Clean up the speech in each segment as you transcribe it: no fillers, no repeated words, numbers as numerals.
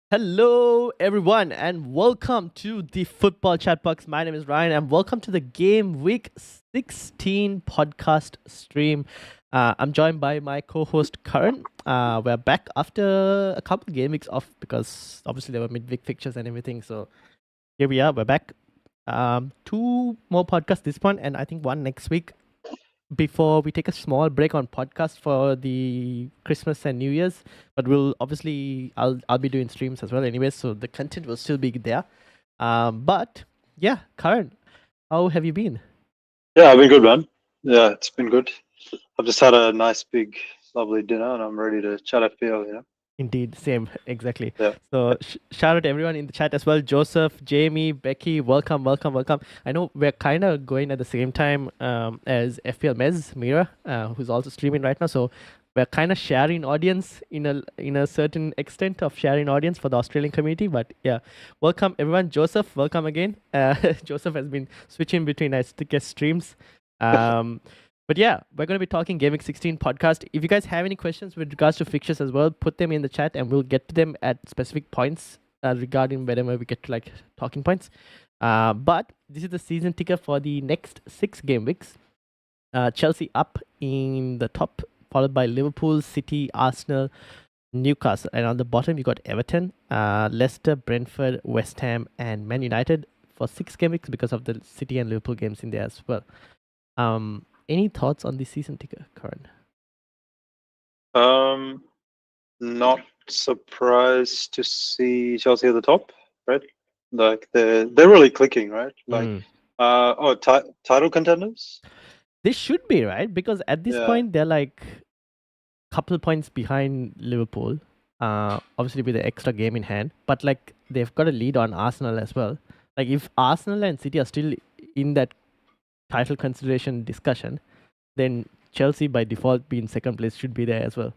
Hello, everyone, and welcome to the Football Chatbox. My name is Ryan, and welcome to the Game Week 16 podcast stream. I'm joined by my co-host Karan. We're back after a couple of game weeks off because obviously there were midweek fixtures and everything. So here we are. We're back. Two more podcasts this one, and I think one next week before we take a small break on podcast for the Christmas and New Year's. But I'll be doing streams as well anyway, so the content will still be there. But yeah, Karan, how have you been? Yeah, I've been good, man. Yeah, it's been good. I've just had a nice, big, lovely dinner, and I'm ready to chat FPL. Indeed, same, exactly. Yeah, yeah. So shout out to everyone in the chat as well. Joseph, Jamie, Becky, welcome, welcome, welcome. I know we're kind of going at the same time as FPL Mira, who's also streaming right now. So we're kind of sharing audience in a certain extent of sharing audience for the Australian community. But yeah, welcome everyone. Joseph, welcome again. Joseph has been switching between our guest streams. But yeah, we're going to be talking Gaming 16 podcast. If you guys have any questions with regards to fixtures as well, put them in the chat and we'll get to them at specific points regarding whenever we get to like talking points. But this is the season ticker for the next 6 game weeks. Chelsea up in the top, followed by Liverpool, City, Arsenal, Newcastle. And on the bottom, you got Everton, Leicester, Brentford, West Ham, and Man United for 6 game weeks because of the City and Liverpool games in there as well. Any thoughts on the season ticker, Karan? Not surprised to see Chelsea at the top, right? Like they're really clicking, right? Like, title contenders. They should be, right? Because at this Yeah. point, they're like a couple points behind Liverpool. Obviously with the extra game in hand, but like they've got a lead on Arsenal as well. Like if Arsenal and City are still in that title consideration discussion, then Chelsea by default being second place should be there as well.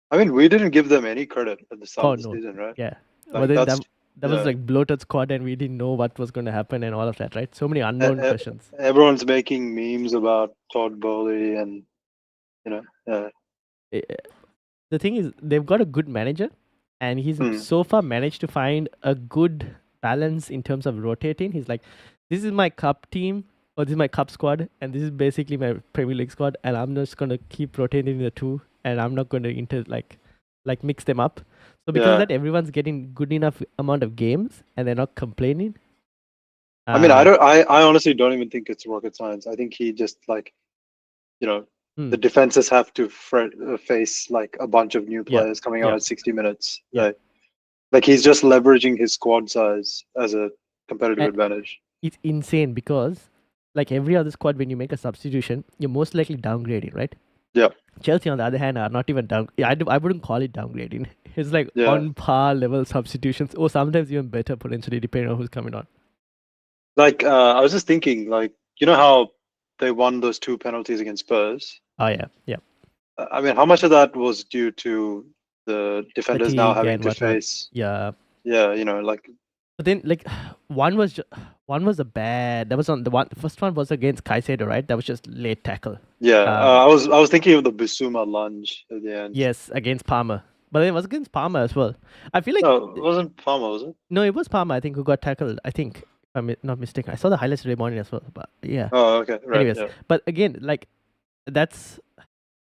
I mean, we didn't give them any credit at the start of the no. season, right? Yeah. Like, But then that's that was yeah. like bloated squad and we didn't know what was going to happen and all of that, right? So many unknown questions. Everyone's making memes about Todd Bowley, and Eh, The thing is, they've got a good manager, and he's so far managed to find a good balance in terms of rotating. He's like, this is my cup team, or this is my cup squad, and this is basically my Premier League squad, and I'm just gonna keep rotating the two, and I'm not gonna like mix them up. So because of that, everyone's getting good enough amount of games, and they're not complaining. I mean, I honestly don't even think it's rocket science. I think he just like, the defenses have to face like a bunch of new players coming out at 60 minutes. Yeah. Like he's just leveraging his squad size as a competitive advantage. It's insane because like every other squad, when you make a substitution, you're most likely downgrading, right? Yeah. Chelsea, on the other hand, are not even down. I wouldn't call it downgrading. It's like on par level substitutions, or sometimes even better potentially, depending on who's coming on. Like I was just thinking, like, you know how they won those 2 penalties against Spurs? Oh yeah, yeah. I mean, how much of that was due to the defenders now having to face? Yeah. Yeah, like. But then, like, one was a bad. That was on the one. The first one was against Caicedo, right? That was just late tackle. Yeah, I was thinking of the Bissouma lunge at the end. Yes, against Palmer. But it was against Palmer as well. I feel like no, it wasn't Palmer, was it? No, it was Palmer. I think who got tackled. I think, if I'm not mistaken. I saw the highlights today morning as well. But yeah. Oh, okay. Right. Anyways, yeah. But again, like that's. I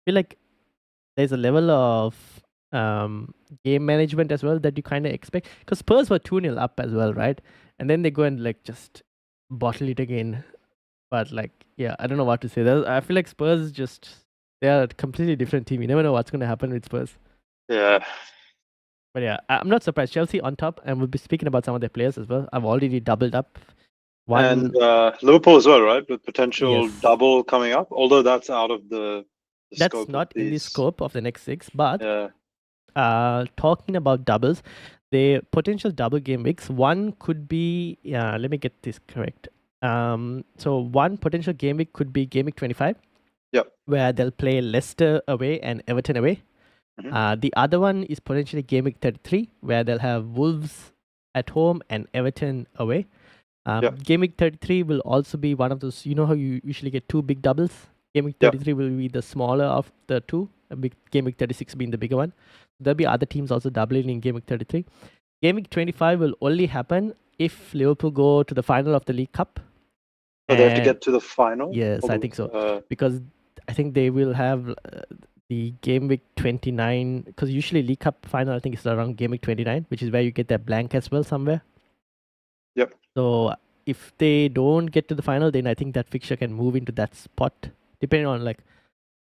feel like there's a level of game management as well that you kind of expect, because Spurs were 2-0 up as well, right? And then they go and like just bottle it again. But like, yeah, I don't know what to say. I feel like Spurs they're a completely different team. You never know what's going to happen with Spurs. Yeah. But yeah, I'm not surprised. Chelsea on top, and we'll be speaking about some of their players as well. I've already doubled up. And Liverpool as well, right? With potential double coming up, although that's out of the that's scope not in the scope of the next 6. But talking about doubles, the potential double game weeks, one could be, let me get this correct. So one potential game week could be game week 25, where they'll play Leicester away and Everton away. The other one is potentially game week 33, where they'll have Wolves at home and Everton away. Game week 33 will also be one of those, you know how you usually get 2 big doubles? Game week 33 will be the smaller of the 2, game week 36 being the bigger one. There'll be other teams also doubling in game week 33. Game week 25 will only happen if Liverpool go to the final of the League Cup. So they have to get to the final? Yes, I think so. Because I think they will have the game week 29, because usually League Cup final, I think it's around game week 29, which is where you get that blank as well somewhere. Yep. So if they don't get to the final, then I think that fixture can move into that spot, depending on like,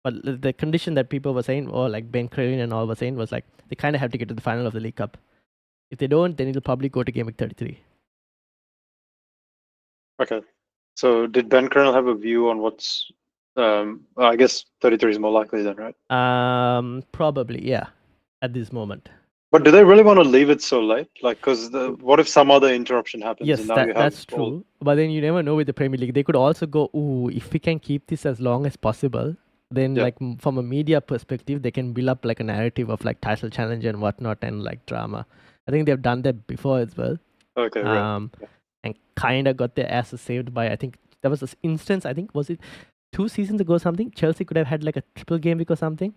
but the condition that people were saying, or like Ben Crane and all were saying, was like they kind of have to get to the final of the League Cup. If they don't, then it'll probably go to game week 33. Okay. So did Ben Colonel have a view on what's? I guess 33 is more likely then, right? Probably, yeah, at this moment. But do they really want to leave it so late? Like, because what if some other interruption happens? Yes, and now you have that's true. But then you never know with the Premier League. They could also go, ooh, if we can keep this as long as possible, then like from a media perspective, they can build up like a narrative of like title challenge and whatnot and like drama. I think they've done that before as well. Okay, right. And kind of got their asses saved by, I think there was this instance, I think, was it 2 seasons ago or something? Chelsea could have had like a triple game week or something.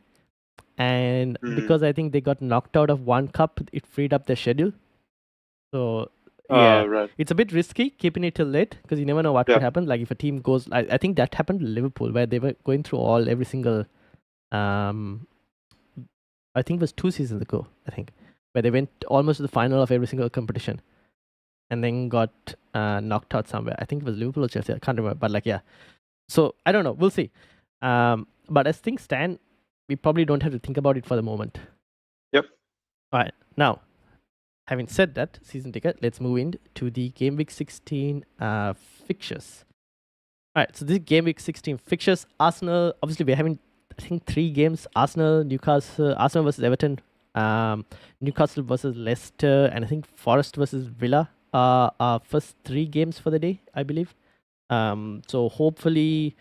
And because I think they got knocked out of one cup, it freed up their schedule. So yeah, right. It's a bit risky keeping it till late because you never know what could happen. Like if a team goes, I think that happened to Liverpool where they were going through every single, I think it was 2 seasons ago, I think, where they went almost to the final of every single competition and then got knocked out somewhere. I think it was Liverpool or Chelsea, I can't remember, but like, yeah. So I don't know, we'll see. But as things stand, we probably don't have to think about it for the moment. Yep. All right, now, having said that, season ticket, let's move into the Game Week 16 fixtures. All right, so this Game Week 16 fixtures, Arsenal, obviously we're having, I think, 3 games. Arsenal, Newcastle, Arsenal versus Everton, Newcastle versus Leicester, and I think Forest versus Villa are first 3 games for the day, I believe. So hopefully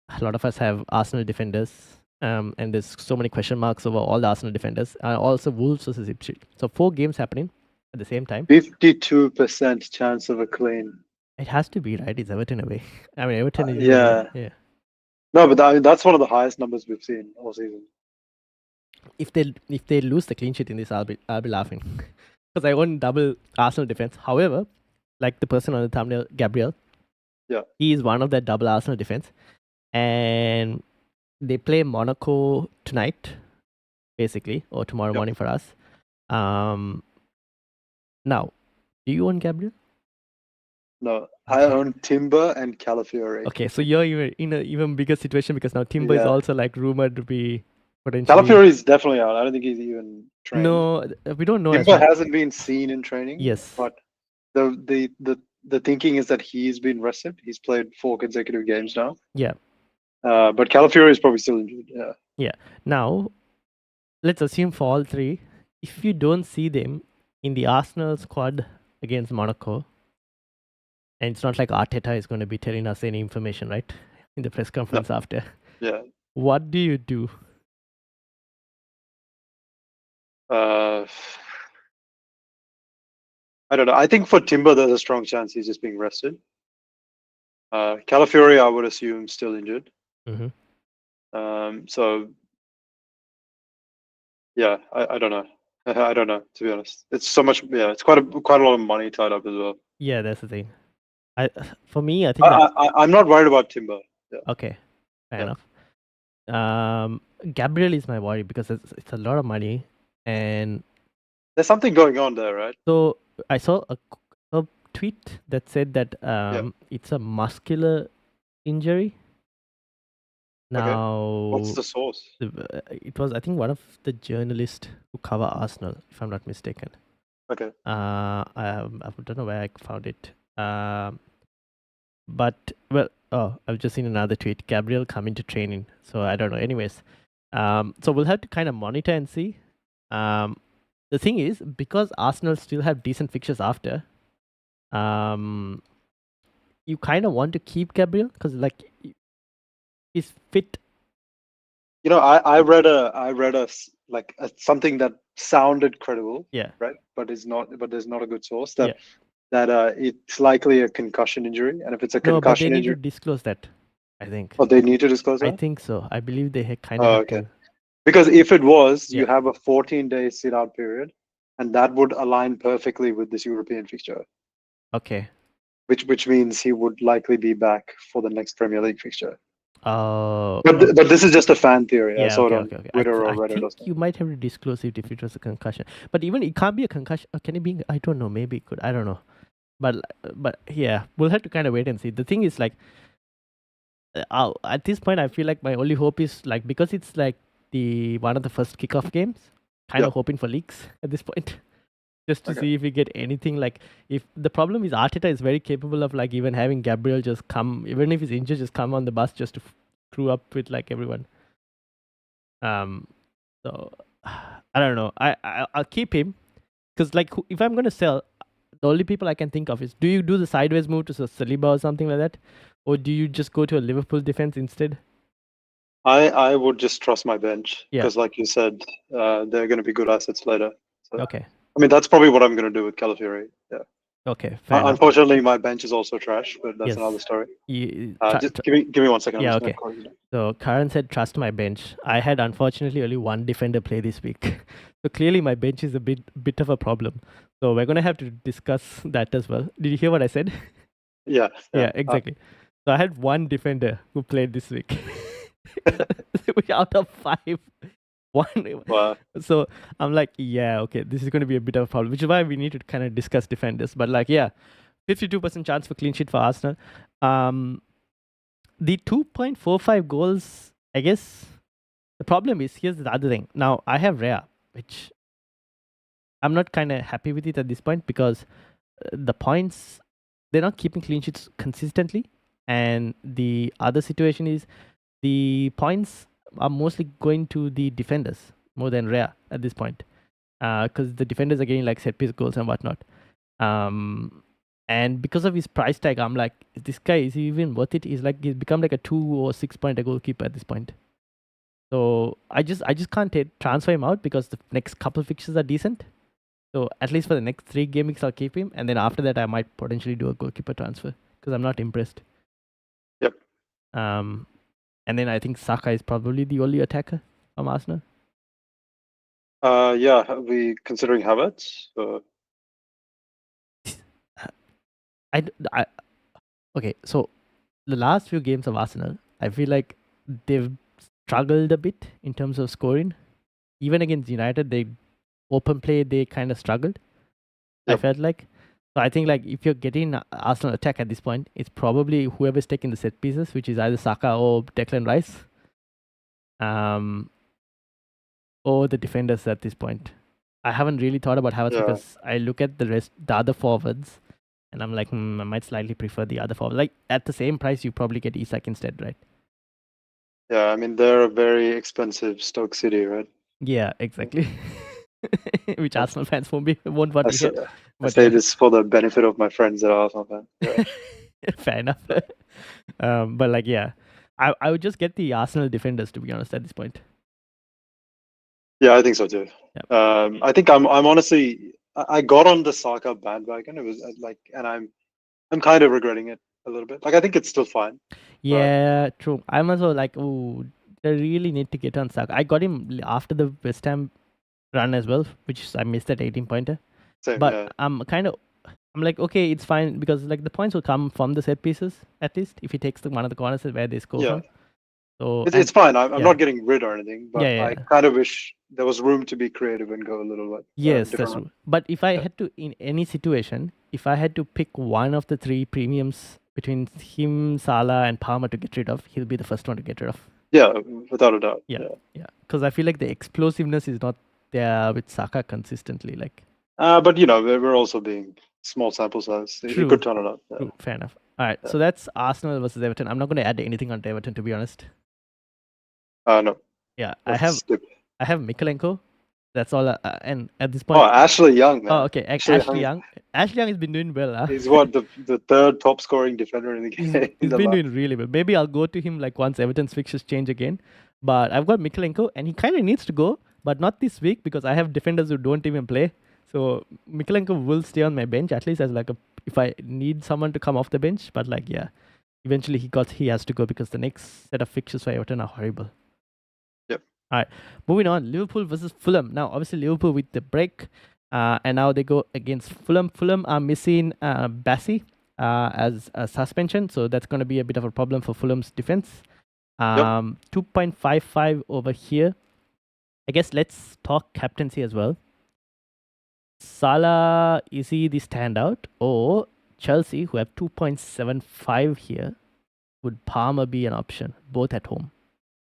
a lot of us have Arsenal defenders. And there's so many question marks over all the Arsenal defenders. Also Wolves versus Ipswich. So 4 games happening at the same time. 52% chance of a clean. It has to be, right? It's Everton away. I mean, Everton is yeah. No, but that's one of the highest numbers we've seen all season. If they lose the clean sheet in this, I'll be laughing because I own double Arsenal defense. However, like the person on the thumbnail, Gabriel, he is one of that double Arsenal defense, and they play Monaco tonight, basically, or tomorrow morning for us. Now, do you own Gabriel? No, I own Timber and Calafiori. Okay, so you're in an even bigger situation because now Timber is also like rumored to be potentially. Calafiori is definitely out. I don't think he's even trained. No, we don't know. Timber hasn't been seen in training. Yes, but the thinking is that he's been rested. He's played 4 consecutive games now. Yeah. But Calafiori is probably still injured. Yeah. Yeah. Now, let's assume for all 3, if you don't see them in the Arsenal squad against Monaco, and it's not like Arteta is going to be telling us any information, right? In the press conference after. Yeah. What do you do? I don't know. I think for Timber, there's a strong chance he's just being rested. Calafiori, I would assume, still injured. So, yeah, I don't know. I don't know, to be honest. It's so much. Yeah, it's quite a lot of money tied up as well. Yeah, that's the thing. For me, I think I'm not worried about Timber. Yeah. Okay, fair enough. Gabriel is my worry because it's a lot of money, and there's something going on there, right? So I saw a tweet that said that it's a muscular injury. Now, what's the source? It was, I think, one of the journalists who cover Arsenal, if I'm not mistaken. Okay. I don't know where I found it. But well, I've just seen another tweet. Gabriel coming to training. So I don't know. Anyways, so we'll have to kind of monitor and see. The thing is, because Arsenal still have decent fixtures after, you kind of want to keep Gabriel because like he's fit. You know, I read a something that sounded credible. Yeah. Right, but there's not a good source that it's likely a concussion injury, and if it's a concussion injury, they need to disclose that. I think. Oh, they need to disclose that? I think so. I believe they kind of. Okay. Because if it was, you have a 14-day sit-out period, and that would align perfectly with this European fixture. Okay. Which means he would likely be back for the next Premier League fixture. Oh. But this is just a fan theory. I Yeah. saw it Okay. on Okay. Okay. Twitter or I Reddit or think something. you might have to disclose it if it was a concussion. But even it can't be a concussion. Can it be? I don't know. Maybe it could. I don't know. But yeah, we'll have to kind of wait and see. The thing is, like, at this point, I feel like my only hope is like, because it's like the one of the first kickoff games. Kind of hoping for leaks at this point. Just to see if we get anything. Like, if the problem is Arteta is very capable of like even having Gabriel just come, even if he's injured, just come on the bus just to screw up with like everyone. So I don't know. I'll keep him because like if I'm gonna sell, the only people I can think of is, do you do the sideways move to Saliba or something like that, or do you just go to a Liverpool defense instead? I would just trust my bench Yeah. because, like you said, they're going to be good assets later. So, Okay. I mean, that's probably what I'm going to do with Calafiori. Yeah. Okay. Fair enough. Unfortunately, my bench is also trash, but that's Yes. another story. You, Just give me 1 second. Yeah. Okay. So Karan said, trust my bench. I had unfortunately only one defender play this week. So clearly my bench is a bit of a problem. So we're going to have to discuss that as well. Did you hear what I said? Yeah. Yeah, exactly. So I had one defender who played this week. Out of 5. One. Wow. So I'm like, yeah, okay, this is going to be a bit of a problem, which is why we need to kind of discuss defenders. But like, yeah, 52% chance for clean sheet for Arsenal. The 2.45 goals, I guess the problem is, here's the other thing. Now, I have Rhea, which I'm not kind of happy with it at this point because the points, they're not keeping clean sheets consistently. And the other situation is the points are mostly going to the defenders more than Rhea at this point. Because the defenders are getting like set piece goals and whatnot. And because of his price tag, I'm like, this guy, is he even worth it? He's become like a 2 or 6 point a goalkeeper at this point. So I just can't transfer him out because the next couple fixtures are decent. So at least for the next 3 game weeks, I'll keep him, and then after that, I might potentially do a goalkeeper transfer because I'm not impressed. Yep. And then I think Saka is probably the only attacker from Arsenal. Yeah, are we considering Havertz? Okay, so the last few games of Arsenal, I feel like they've struggled a bit in terms of scoring. Even against United, they open play, they kind of struggled. Yep. I felt like. So I think like if you're getting Arsenal attack at this point, it's probably whoever's taking the set pieces, which is either Saka or Declan Rice. Or the defenders at this point. I haven't really thought about Havertz because I look at the other forwards, and I'm like, I might slightly prefer the other forward. Like at the same price, you probably get Isak instead, right? Yeah, I mean they're a very expensive Stoke City, right? Yeah, exactly. Which Arsenal fans won't want to hear. I say this for the benefit of my friends that are Arsenal fans. Yeah. Fair enough. But like, yeah, I would just get the Arsenal defenders, to be honest, at this point. Yeah, I think so too. Yep. I think I'm honestly, I got on the Saka bandwagon. It was like, and I'm kind of regretting it a little bit. Like, I think it's still fine. Yeah, true. I'm also like, oh, they really need to get on Saka. I got him after the West Ham run as well, which I missed that 18-pointer. But I'm like, okay, it's fine because like the points will come from the set pieces at least if he takes one of the corners where they score from. So it's fine. I'm not getting rid or anything, but I kind of wish there was room to be creative and go a little bit. Yes, that's true. But if I had to, in any situation, if I had to pick one of the 3 premiums between him, Salah, and Palmer to get rid of, he'll be the first one to get rid of. Yeah, without a doubt. Yeah. Because I feel like the explosiveness is not there with Saka consistently. Like. But we're also being small sample size. True. He could turn it up. Yeah. True. Fair enough. All right. So that's Arsenal versus Everton. I'm not going to add anything on Everton, to be honest. No. Yeah, I have Mikalenko. That's all. And at this point. Oh, Ashley Young, man. Oh, okay. Ashley Young. Ashley Young has been doing well. He's what the 3rd top scoring defender in the game. He's been doing really well. Maybe I'll go to him like once Everton's fixtures change again. But I've got Mikalenko, and he kind of needs to go, but not this week because I have defenders who don't even play. So Mikalenko will stay on my bench at least as like if I need someone to come off the bench. But like eventually he has to go because the next set of fixtures for Everton are horrible. Yep. All right, moving on. Liverpool versus Fulham. Now, obviously Liverpool with the break, And now they go against Fulham. Fulham are missing Bassi as a suspension, so that's going to be a bit of a problem for Fulham's defense. 2.55 over here. I guess let's talk captaincy as well. Salah, is he the standout? Or Chelsea, who have 2.75 here, would Palmer be an option, both at home?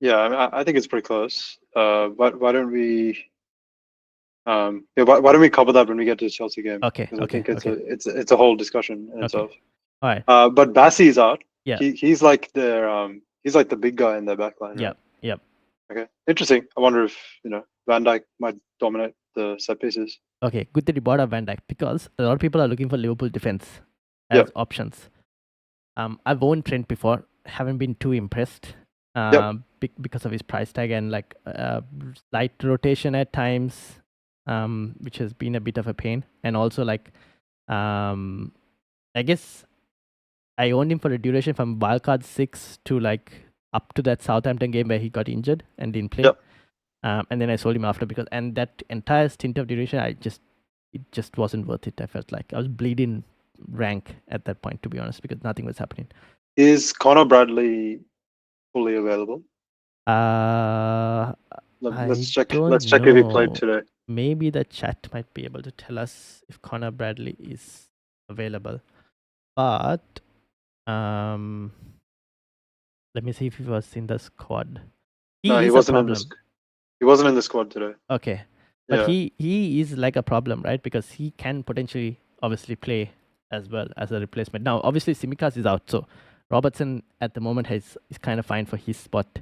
Yeah, I think it's pretty close. Why don't we? Why don't we cover that when we get to the Chelsea game? Okay. Because I think it's a whole discussion in itself. All right. But Bassi is out. Yeah. He's like the big guy in their backline. Right? Yep. Okay. Interesting. I wonder if Van Dijk might dominate the set pieces. Okay, good that you brought up Van Dijk because a lot of people are looking for Liverpool defense as options. I've owned Trent before, haven't been too impressed because of his price tag and like slight rotation at times, which has been a bit of a pain. And also like, I guess I owned him for a duration from wildcard 6 to like up to that Southampton game where he got injured and didn't play. And then I sold him after because that entire stint of duration, it just wasn't worth it. I felt like I was bleeding rank at that point, to be honest, because nothing was happening. Is Connor Bradley fully available? Let's check. Let's check if he played today. Maybe the chat might be able to tell us if Connor Bradley is available. But let me see if he was in the squad. No, he wasn't in the squad. He wasn't in the squad today. Okay. But he is like a problem, right? Because he can potentially obviously play as well as a replacement. Now, obviously, Tsimikas is out. So Robertson at the moment is kind of fine for his spot.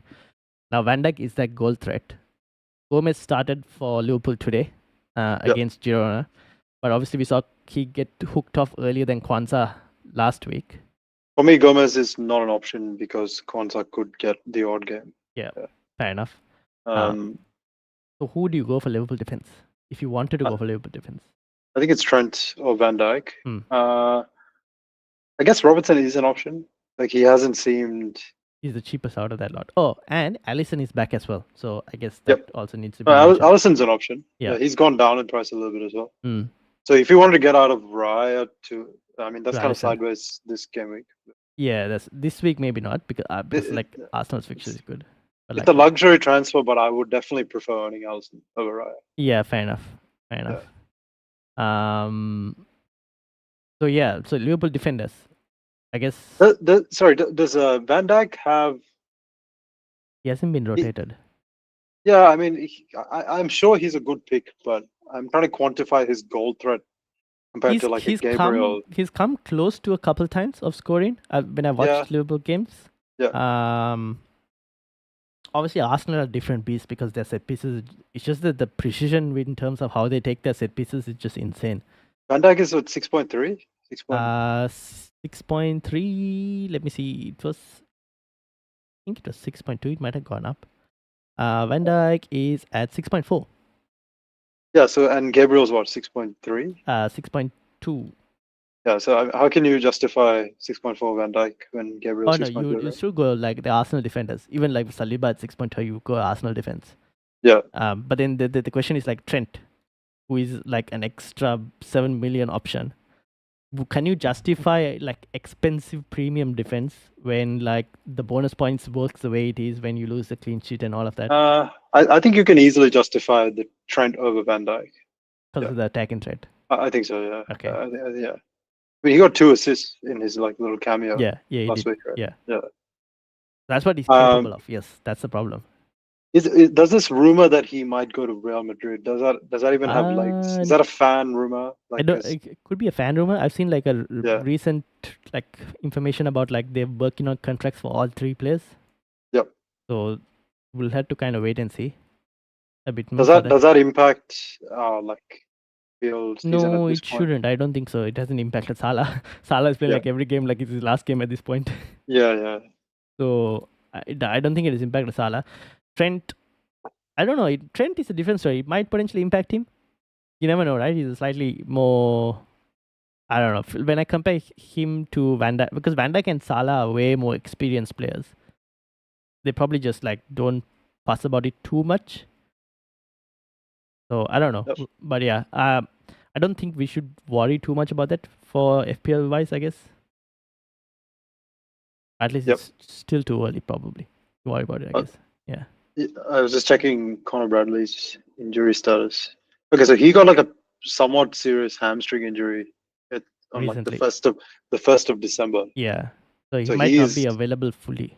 Now, Van Dijk is that goal threat. Gomez started for Liverpool today against Girona. But obviously, we saw he get hooked off earlier than Kwanzaa last week. For me, Gomez is not an option because Kwanzaa could get the odd game. Yeah. Fair enough. So who do you go for Liverpool defense? If you wanted to go for Liverpool defense, I think it's Trent or Van Dijk. I guess Robertson is an option. Like he hasn't seemed. He's the cheapest out of that lot. Oh, and Alisson is back as well. So I guess that also needs to be. Alisson's an option. Yeah, he's gone down in price a little bit as well. So if you wanted to get out of Raya that's kind of sideways this game week. Yeah, this week maybe not because like Arsenal's fixture is good. It's a luxury transfer, but I would definitely prefer owning Alisson over Raya. Yeah, fair enough. So Liverpool defenders, I guess. Does Van Dijk have? He hasn't been rotated. Yeah, I mean, I'm sure he's a good pick, but I'm trying to quantify his goal threat compared to like a Gabriel. He's come close to a couple times of scoring when I watched Liverpool games. Yeah. Obviously, Arsenal are different beasts because their set pieces. It's just that the precision in terms of how they take their set pieces is just insane. Van Dijk is what 6.3. 6.3. Let me see. I think it was 6.2. It might have gone up. Van Dijk is at 6.4. Yeah. So and Gabriel's what 6.3. 6.2. Yeah, so how can you justify 6.4 Van Dijk when Gabriel? You still go like the Arsenal defenders. Even like Saliba at 6.2, you go Arsenal defense. Yeah. But then the question is like Trent, who is like an extra 7 million option. Can you justify like expensive premium defense when like the bonus points works the way it is when you lose the clean sheet and all of that? I think you can easily justify the Trent over Van Dijk because of the attacking threat. I think so. Yeah. Okay. Yeah. I mean, he got 2 assists in his like little cameo. Last week, right? Yeah. That's what he's capable of. Yes, that's the problem. Does this rumor that he might go to Real Madrid? Does that even have legs? Is that a fan rumor? Like it could be a fan rumor. I've seen like a recent like information about like they're working on contracts for all 3 players. Yep. So we'll have to kind of wait and see a bit more. Does that impact like? No, it shouldn't. I don't think so. It hasn't impacted Salah. Salah has played like every game like it's his last game at this point. Yeah. So I don't think it has impacted Salah. Trent, I don't know. Trent is a different story. It might potentially impact him. You never know, right? He's a slightly more. I don't know. When I compare him to Van Dijk, because Van Dijk and Salah are way more experienced players. They probably just like don't fuss about it too much. So I don't know, but yeah. I don't think we should worry too much about that for FPL wise, I guess. At least it's still too early, probably, to worry about it, I guess. Yeah. I was just checking Conor Bradley's injury status. Okay, so he got like a somewhat serious hamstring injury on like Recently. the first of December. Yeah. So he might not be available fully.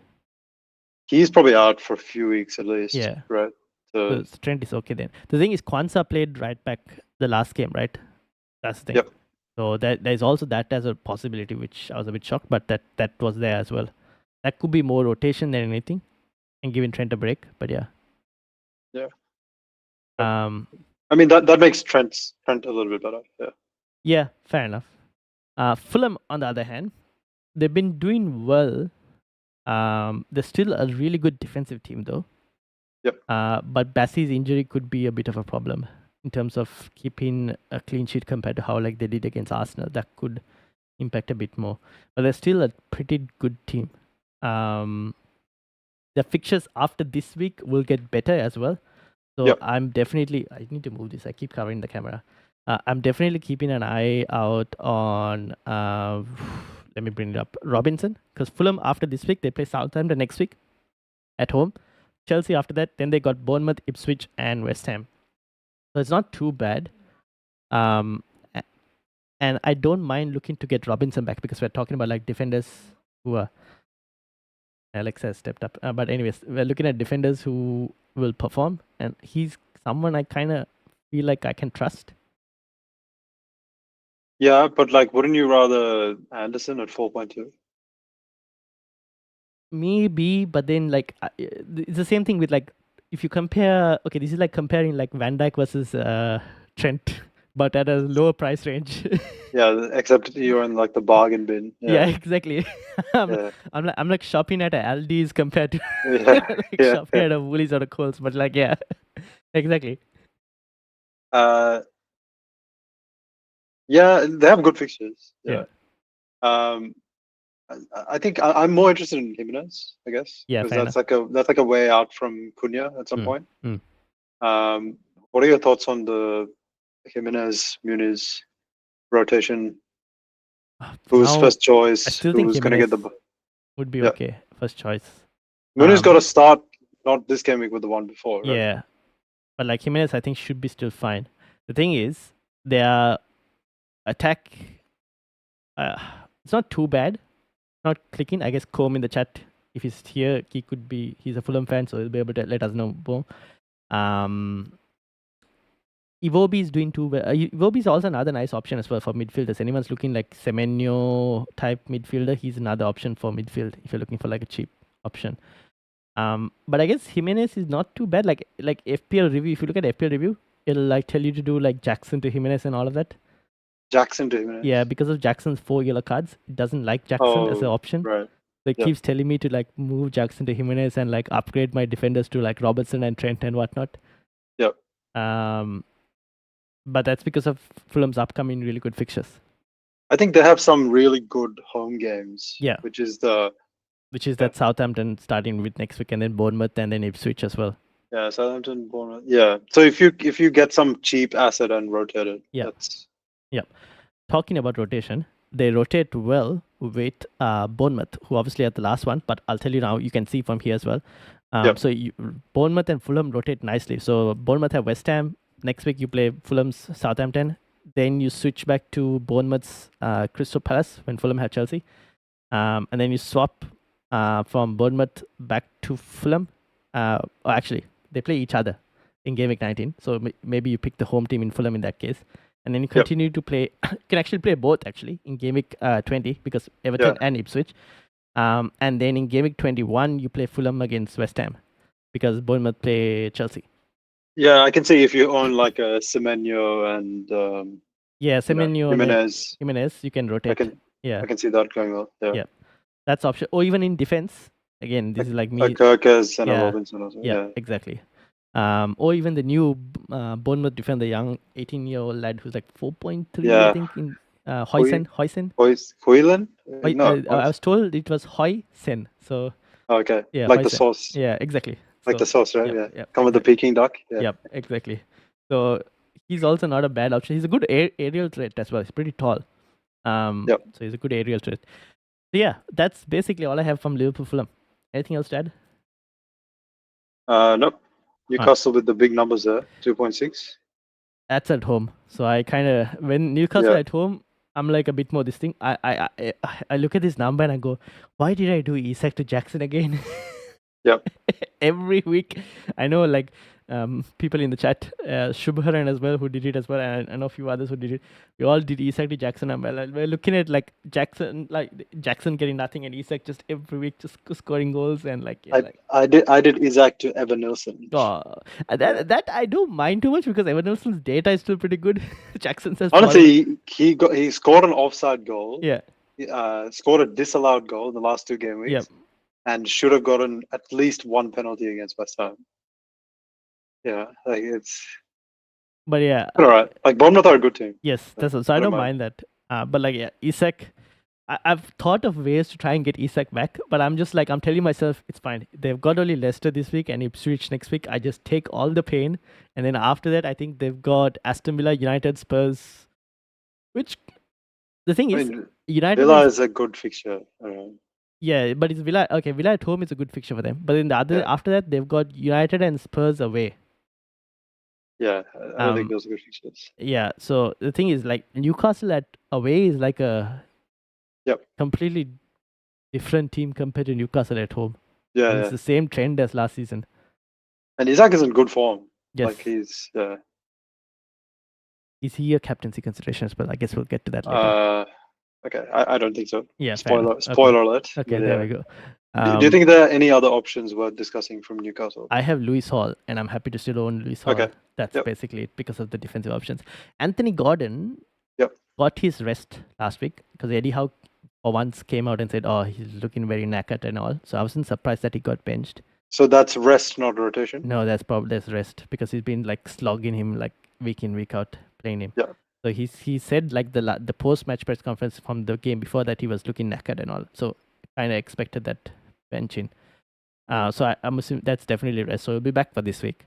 He's probably out for a few weeks at least. Yeah. Right. So Trent is okay then. The thing is, Kwanzaa played right back the last game, right? That's the thing. Yep. So there's also that as a possibility, which I was a bit shocked, but that was there as well. That could be more rotation than anything, and giving Trent a break. But yeah. Yeah. I mean that makes Trent a little bit better. Yeah. Yeah, fair enough. Fulham, on the other hand, they've been doing well. They're still a really good defensive team, though. Yep. But Bassey's injury could be a bit of a problem in terms of keeping a clean sheet compared to how like they did against Arsenal. That could impact a bit more. But they're still a pretty good team. The fixtures after this week will get better as well. So I need to move this. I keep covering the camera. I'm definitely keeping an eye out on, let me bring it up, Robinson. Because Fulham after this week, they play Southampton next week at home. Chelsea after that, then they got Bournemouth, Ipswich, and West Ham. So it's not too bad. And I don't mind looking to get Robinson back because we're talking about like defenders who are. Alex has stepped up. But anyways, we're looking at defenders who will perform. And he's someone I kind of feel like I can trust. Yeah, but like, wouldn't you rather Anderson at 4.2? Maybe, but then like it's the same thing with like if you compare. Okay, this is like comparing like Van Dijk versus Trent, but at a lower price range. Yeah, except you're in like the bargain bin. Yeah, exactly. I'm like shopping at a Aldi's compared to shopping at a Woolies or a Coles, but like exactly. Yeah, they have good fixtures. Yeah. I think I'm more interested in Jimenez, I guess. Yeah, because that's like a way out from Cunha at some point. What are your thoughts on the Jimenez Muniz rotation? Who's first choice? I still think who's going to get the would be okay first choice. Muniz got to start not this game week with the one before. Right? Yeah, but like Jimenez, I think should be still fine. The thing is, their attack, it's not too bad. Not clicking. I guess Combe in the chat, if he's here, he's a Fulham fan, so he'll be able to let us know. Iwobi is doing too well. Iwobi is also another nice option as well for midfielders. Anyone's looking like Semenyo type midfielder, he's another option for midfield if you're looking for like a cheap option. But I guess Jimenez is not too bad. Like FPL review, if you look at FPL review, it'll like tell you to do like Jackson to Jimenez and all of that. Jackson to Jimenez. Yeah, because of Jackson's 4 yellow cards, it doesn't like Jackson as an option. Right. So it keeps telling me to like move Jackson to Jimenez and like upgrade my defenders to like Robertson and Trent and whatnot. Yep. But that's because of Fulham's upcoming really good fixtures. I think they have some really good home games. Yeah. Which is that Southampton starting with next week and then Bournemouth and then Ipswich as well. Yeah, Southampton, Bournemouth. Yeah. So if you get some cheap asset and rotate it, that's. Yeah. Talking about rotation, they rotate well with Bournemouth, who obviously are the last one, but I'll tell you now, you can see from here as well. So Bournemouth and Fulham rotate nicely. So Bournemouth have West Ham. Next week you play Fulham's Southampton. Then you switch back to Bournemouth's Crystal Palace when Fulham have Chelsea. And then you swap from Bournemouth back to Fulham. Actually, they play each other in Game Week 19. So maybe you pick the home team in Fulham in that case. And then you continue to play. You can actually play both actually in Game Week 20 because Everton and Ipswich. And then in Game Week 21 you play Fulham against West Ham because Bournemouth play Chelsea. Yeah, I can see if you own like a Semenyo and Semenyo Jimenez, you can rotate. I can see that going on. Yeah. That's option. Or even in defense. Again, this is like me. A Kirkers and a Robinson also. Yeah, exactly. Or even the new Bournemouth defender, young 18-year-old lad who's like 4.3, I think, in Hoysen. Hoyland? No, I was told it was Hoysen. So. Okay. Yeah, like Hoysen. The sauce. Yeah, exactly. Like the sauce, right? Yep, Come with the Peking duck. Yep, exactly. So he's also not a bad option. He's a good aerial threat as well. He's pretty tall. So he's a good aerial threat. So yeah, that's basically all I have from Liverpool Fulham. Anything else to add? Nope. Newcastle with the big numbers there, 2.6. That's at home. So I kind of when Newcastle at home, I'm like a bit more this thing. I look at this number and I go, why did I do Isak to Jackson again? Yep. Every week. I know like people in the chat, Shubharan as well, who did it as well, and I know a few others who did it. We all did Isak to Jackson, and we're looking at like Jackson getting nothing, and Isak just every week just scoring goals and like. Yeah, I did Isak to Evan Nilsson. Oh, that I don't mind too much because Evan Nilsson's data is still pretty good. Jackson says honestly, he scored an offside goal. Yeah. Scored a disallowed goal in the last 2 game weeks. Yep. And should have gotten at least 1 penalty against West Ham. Yeah, like it's. But yeah, all right. Like Bournemouth are a good team. Yes, that's so I don't mind that. But like yeah, Isak, I've thought of ways to try and get Isak back, but I'm just like I'm telling myself it's fine. They've got only Leicester this week and Ipswich next week. I just take all the pain, and then after that, I think they've got Aston Villa, United, Spurs. Which the thing is, United Villa is a good fixture. Yeah, but it's Villa. Okay, Villa at home is a good fixture for them. But in the other after that, they've got United and Spurs away. Yeah, I don't think those are good fixtures. Yeah, so the thing is, like Newcastle at away is like a completely different team compared to Newcastle at home. Yeah, it's the same trend as last season. And Isak is in good form. Yes, like he's. Is he a captaincy consideration as well? I guess we'll get to that later. Okay, I don't think so. Yeah, spoiler alert. Okay, there we go. Do you think there are any other options worth discussing from Newcastle? I have Lewis Hall, and I'm happy to still own Lewis Hall. Okay. That's basically it because of the defensive options. Anthony Gordon got his rest last week because Eddie Howe for once came out and said, oh, he's looking very knackered and all. So I wasn't surprised that he got benched. So that's rest, not rotation? No, that's rest because he's been like slogging him like week in, week out, playing him. Yeah. So he said like the post-match press conference from the game before that he was looking knackered and all. So kind of expected that benching. So I'm assuming that's definitely rest. So he'll be back for this week.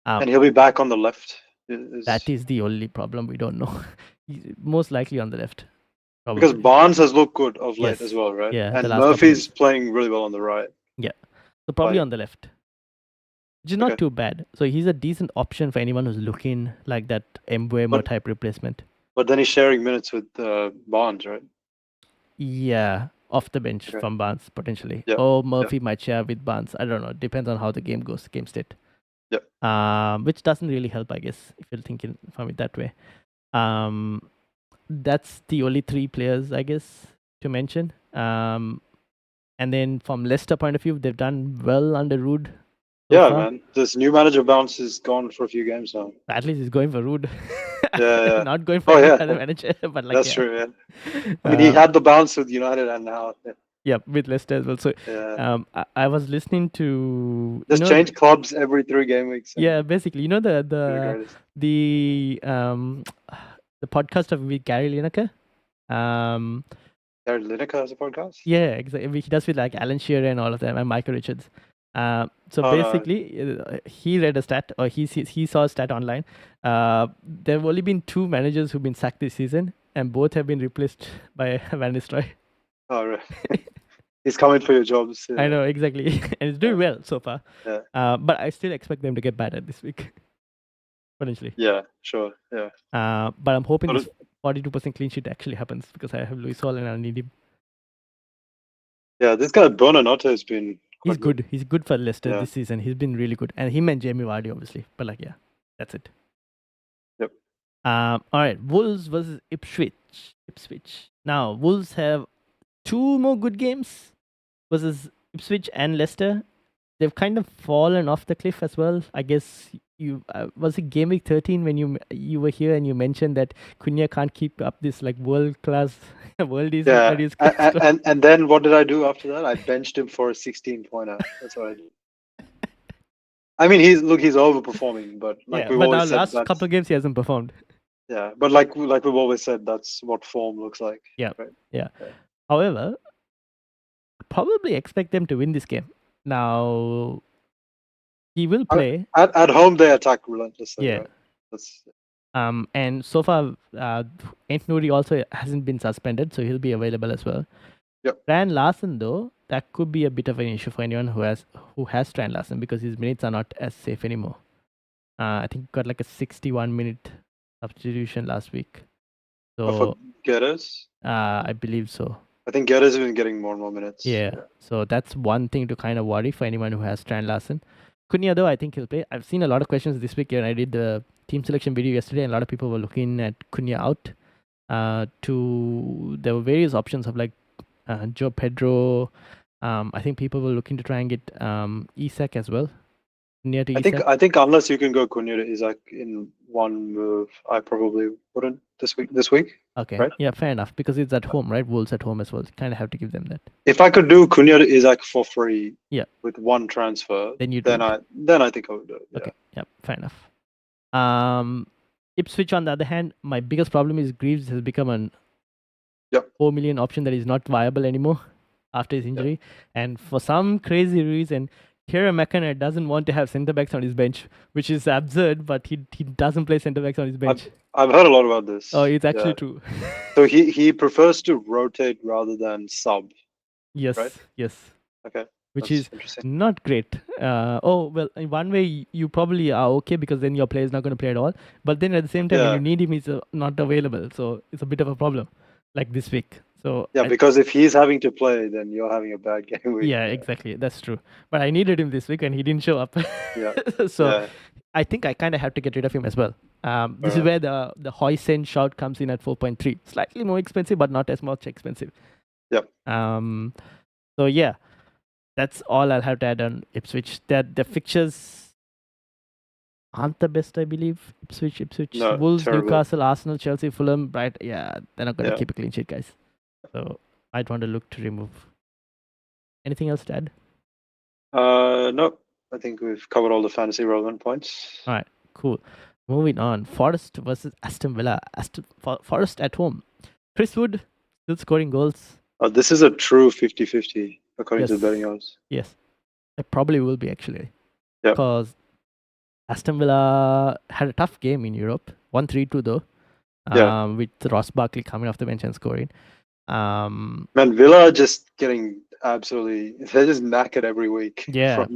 And he'll be back on the left. That is the only problem. We don't know. He's most likely on the left. Probably. Because Barnes has looked good of late as well, right? Yeah. And Murphy's playing really well on the right. Yeah. So probably on the left. Which is not too bad. So he's a decent option for anyone who's looking like that Mbeumo type replacement. But then he's sharing minutes with Barnes, right? Yeah. Off the bench from Barnes, potentially. Yeah. Or Murphy might share with Barnes. I don't know. Depends on how the game goes, game state. Yeah. Which doesn't really help, I guess, if you're thinking from it that way. That's the only 3 players, I guess, to mention. And then from Leicester point of view, they've done well under Rude. Yeah, man. This new manager bounce is gone for a few games now. At least he's going for Rude. Yeah. Not going for any other manager. But like, that's true, man. I mean, he had the bounce with United and now. Yeah, with Leicester as well. So I was listening to just change clubs every 3 game weeks. Yeah, basically, you know the podcast of Gary Lineker. Gary Lineker has a podcast. Yeah, exactly. He does with like Alan Shearer and all of them, and Michael Richards. He read a stat, or he saw a stat online. There have only been 2 managers who've been sacked this season, and both have been replaced by Van Nistelrooy. Oh, right. He's coming for your jobs. Yeah. I know, exactly. And it's doing well so far. Yeah. But I still expect them to get better this week. Potentially. Yeah, sure. Yeah. But I'm hoping this 42% clean sheet actually happens because I have Lewis Hall and I need him. Yeah, this guy Bonanotte has been He's good. He's good for Leicester this season. He's been really good. And him and Jamie Vardy, obviously. But like, yeah, that's it. Yep. All right. Wolves versus Ipswich. Now, Wolves have 2 more good games versus Ipswich and Leicester. They've kind of fallen off the cliff as well. I guess you was it Game Week 13 when you were here and you mentioned that Cunha can't keep up this like world class worldies. Yeah, and then what did I do after that? I benched him for a 16-pointer. That's what I did. I mean, he's overperforming, but like we've always said, last couple of games he hasn't performed. Yeah, but like we've always said, that's what form looks like. Yeah, right? Yeah. However, probably expect them to win this game. Now, he will play. At home, they attack relentlessly. Yeah. Right? And so far, Nuri also hasn't been suspended, so he'll be available as well. Yep. Strand Larsen, though, that could be a bit of an issue for anyone who has Strand Larsen because his minutes are not as safe anymore. I think he got like a 61-minute substitution last week. So for Geddes? I believe so. I think Geddes has been getting more and more minutes. Yeah. So that's one thing to kind of worry for anyone who has Strand Larsen. Cunha, though, I think he'll play. I've seen a lot of questions this week, and I did the team selection video yesterday, and a lot of people were looking at Cunha out. There were various options of like Joe Pedro. I think people were looking to try and get Isak as well. Near to Isak. I think unless you can go Cunha to Isak in one move, I probably wouldn't this week. Okay. Right? Yeah, fair enough. Because it's at home, right? Wolves at home as well. You kind of have to give them that. If I could do Cunha to Isak for free, yeah, with one transfer, then I think I would do it. Yeah. Okay. Yeah, fair enough. Ipswich, on the other hand, my biggest problem is Greaves has become an 4 million option that is not viable anymore after his injury. And for some crazy reason, Kieran McKenna doesn't want to have centre backs on his bench, which is absurd, but he doesn't play centre backs on his bench. I've heard a lot about this. Oh, it's actually true. So he prefers to rotate rather than sub. Yes. Right? Yes. Okay. Which is not great. Well, in one way, you probably are okay because then your player is not going to play at all. But then at the same time, when you need him, he's not available. So it's a bit of a problem, like this week. So because if he's having to play, then you're having a bad game week. Yeah, exactly. That's true. But I needed him this week and he didn't show up. I think I kind of have to get rid of him as well. This is where the Hoysen shout comes in at 4.3. Slightly more expensive, but not as much expensive. Yep. So yeah, that's all I'll have to add on Ipswich. The fixtures aren't the best, I believe. Ipswich, no, Wolves, terrible. Newcastle, Arsenal, Chelsea, Fulham. Right? Yeah, they're not going to keep a clean sheet, guys. So I'd want to look to remove. Anything else to add? No. I think we've covered all the fantasy relevant points. All right, cool. Moving on. Forest versus Aston Villa. Forest at home. Chris Wood still scoring goals. This is a true 50-50 according to the betting odds. Yes. It probably will be actually. Yeah. Because Aston Villa had a tough game in Europe. 1-3-2 though. With Ross Barkley coming off the bench and scoring. Man, Villa are just getting absolutely, they're just knackered every week. Yeah.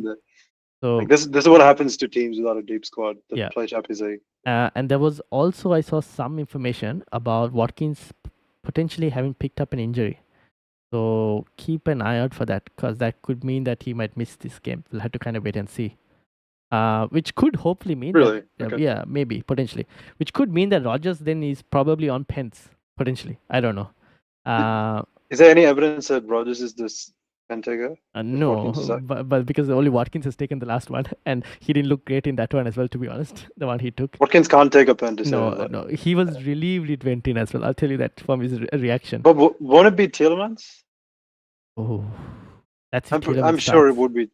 So this is what happens to teams without a deep squad that play Champions League. And there was also, I saw some information about Watkins potentially having picked up an injury. So keep an eye out for that because that could mean that he might miss this game. We'll have to kind of wait and see. Which could hopefully mean that, yeah, maybe, potentially. Which could mean that Rodgers then is probably on pens, potentially. I don't know. Is there any evidence that Rodgers is this pen taker? No, but because only Watkins has taken the last one, and he didn't look great in that one as well, to be honest, the one he took. Watkins can't take a pen to No, he was relieved it went in as well. I'll tell you that from his reaction. But won't it be Tielemans? Oh, that's I'm sure it would be.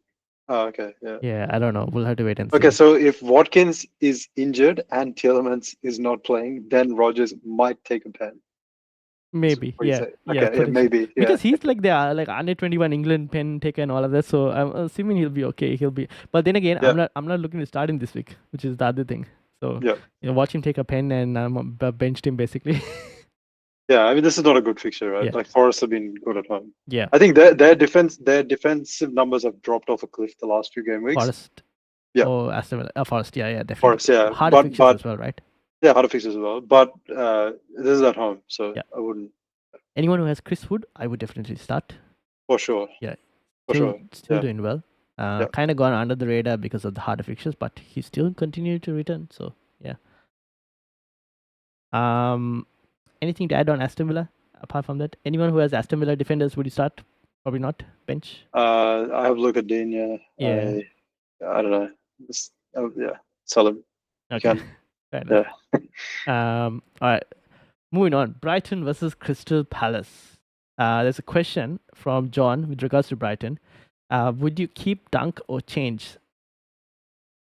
Oh, okay, yeah. Yeah, I don't know. We'll have to wait and see. Okay, so if Watkins is injured and Tielemans is not playing, then Rodgers might take a pen. Maybe, yeah. Maybe. Yeah. Because he's like the under 21 England pen taker and all of that, so I'm assuming he'll be okay. But then again, I'm not looking to start him this week, which is the other thing. So watch him take a pen, and I'm benched him basically. Yeah, I mean this is not a good fixture, right? Yeah. Like Forest have been good at home. Yeah, I think their defensive numbers have dropped off a cliff the last few game weeks. Forest. Yeah. Oh, Aston Villa. Forest. Yeah, definitely. Forest. Yeah. Harder fixtures as well, right? Yeah, harder fixtures as well. But this is at home, so I wouldn't. Anyone who has Chris Wood, I would definitely start. For sure. Yeah. Still doing well. Kind of gone under the radar because of the harder fixtures, but he still continued to return. So yeah. Anything to add on Aston Villa apart from that? Anyone who has Aston Villa defenders, would you start? Probably not. Bench. I have Luca Digne. Yeah. I don't know. Sell him. Okay. All right. Moving on. Brighton versus Crystal Palace. There's a question from John with regards to Brighton. Would you keep Dunk or change?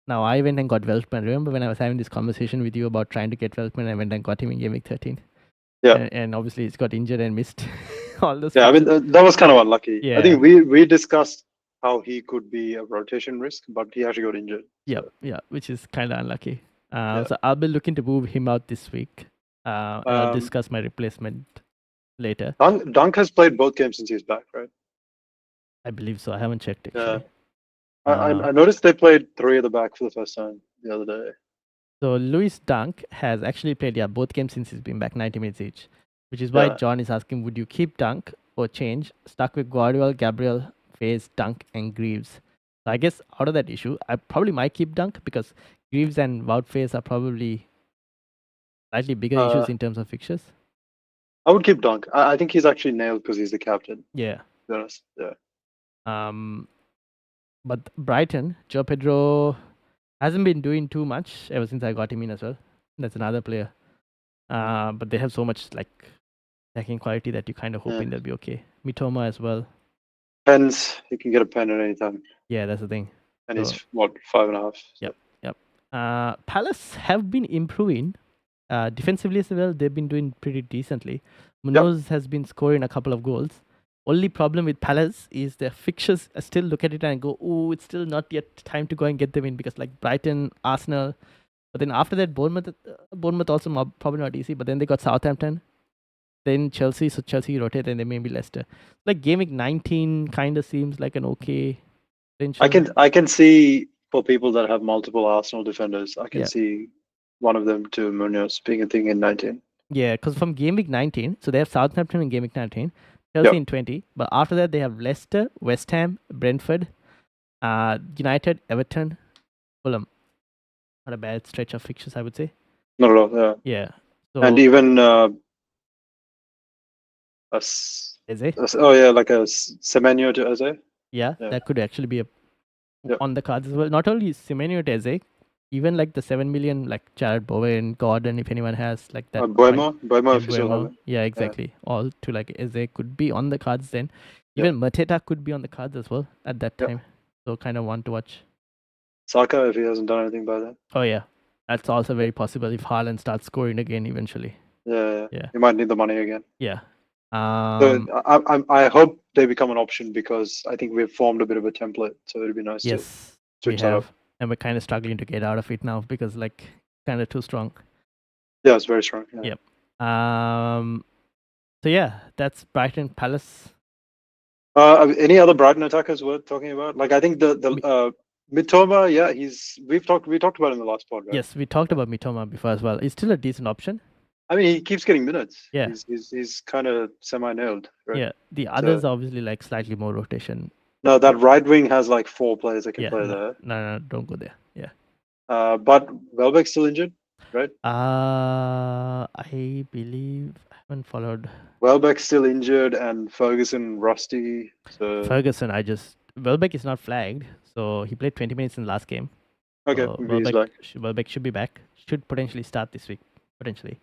Now, I went and got Welshman. Remember when I was having this conversation with you about trying to get Welshman? I went and got him in Game Week 13. Yeah. And obviously, he's got injured and missed all those. Yeah, I mean, that was kind of unlucky. Yeah. I think we discussed how he could be a rotation risk, but he actually got injured. Yeah, which is kind of unlucky. So I'll be looking to move him out this week. And I'll discuss my replacement later. Dunk has played both games since he's back, right? I believe so. I haven't checked actually. I noticed they played 3 at the back for the first time the other day. So Lewis Dunk has actually played both games since he's been back, 90 minutes each, which is why John is asking, would you keep Dunk or change? Stuck with Guardiola, Gabriel, Faze, Dunk, and Greaves. So I guess out of that issue, I probably might keep Dunk because Greaves and Wout Faze are probably slightly bigger issues in terms of fixtures. I would keep Dunk. I think he's actually nailed because he's the captain. Yeah. To be honest. Yeah. But Brighton, Joe Pedro hasn't been doing too much ever since I got him in as well. That's another player. But they have so much attacking quality that you kind of hoping they'll be okay. Mitoma as well. Pens, he can get a pen at any time. Yeah, that's the thing. And he's what, 5.5? So. Yep. Palace have been improving. Defensively as well, they've been doing pretty decently. Munoz has been scoring a couple of goals. Only problem with Palace is their fixtures. I still look at it and go, oh, it's still not yet time to go and get them in because Brighton, Arsenal. But then after that, Bournemouth also probably not easy. But then they got Southampton, then Chelsea. So Chelsea rotate, and then maybe Leicester. Game week 19 kind of seems like an okay potential. I can see for people that have multiple Arsenal defenders, I can see one of them to Munoz being a thing in 19. Yeah, because from game week 19, so they have Southampton in game week 19, Chelsea in 20, but after that they have Leicester, West Ham, Brentford, United, Everton, Fulham. Not a bad stretch of fixtures, I would say. Not at all, yeah. So, and even Eze? Like a Semenyo to Eze. Yeah, that could actually be on the cards as well. Not only Semenyo to Eze, even the 7 million, Jared Bowen, Gordon, if anyone has that. Boemo, if you still have it. Yeah, exactly. All to Eze could be on the cards then. Even Mateta could be on the cards as well at that time. So kind of want to watch. Saka, if he hasn't done anything by then. Oh yeah, that's also very possible if Haaland starts scoring again eventually. Yeah. He might need the money again. Yeah. So I hope they become an option because I think we've formed a bit of a template. So it'd be nice to switch that up. And we're kind of struggling to get out of it now because kind of too strong. Yeah, it's very strong. Yeah. Yep. So yeah, that's Brighton Palace. Any other Brighton attackers worth talking about? I think the Mitoma, we talked about him in the last pod, right? Yes, we talked about Mitoma before as well. He's still a decent option. I mean, he keeps getting minutes. Yeah. He's kind of semi-nailed, right? Yeah. The others are obviously slightly more rotation. No, that right wing has 4 players that can play there. No, don't go there. Yeah. But Welbeck's still injured, right? I believe I haven't followed. Welbeck's still injured and Ferguson rusty. So Ferguson, Welbeck is not flagged, so he played 20 minutes in the last game. Okay, so Welbeck should be back. Should potentially start this week, potentially.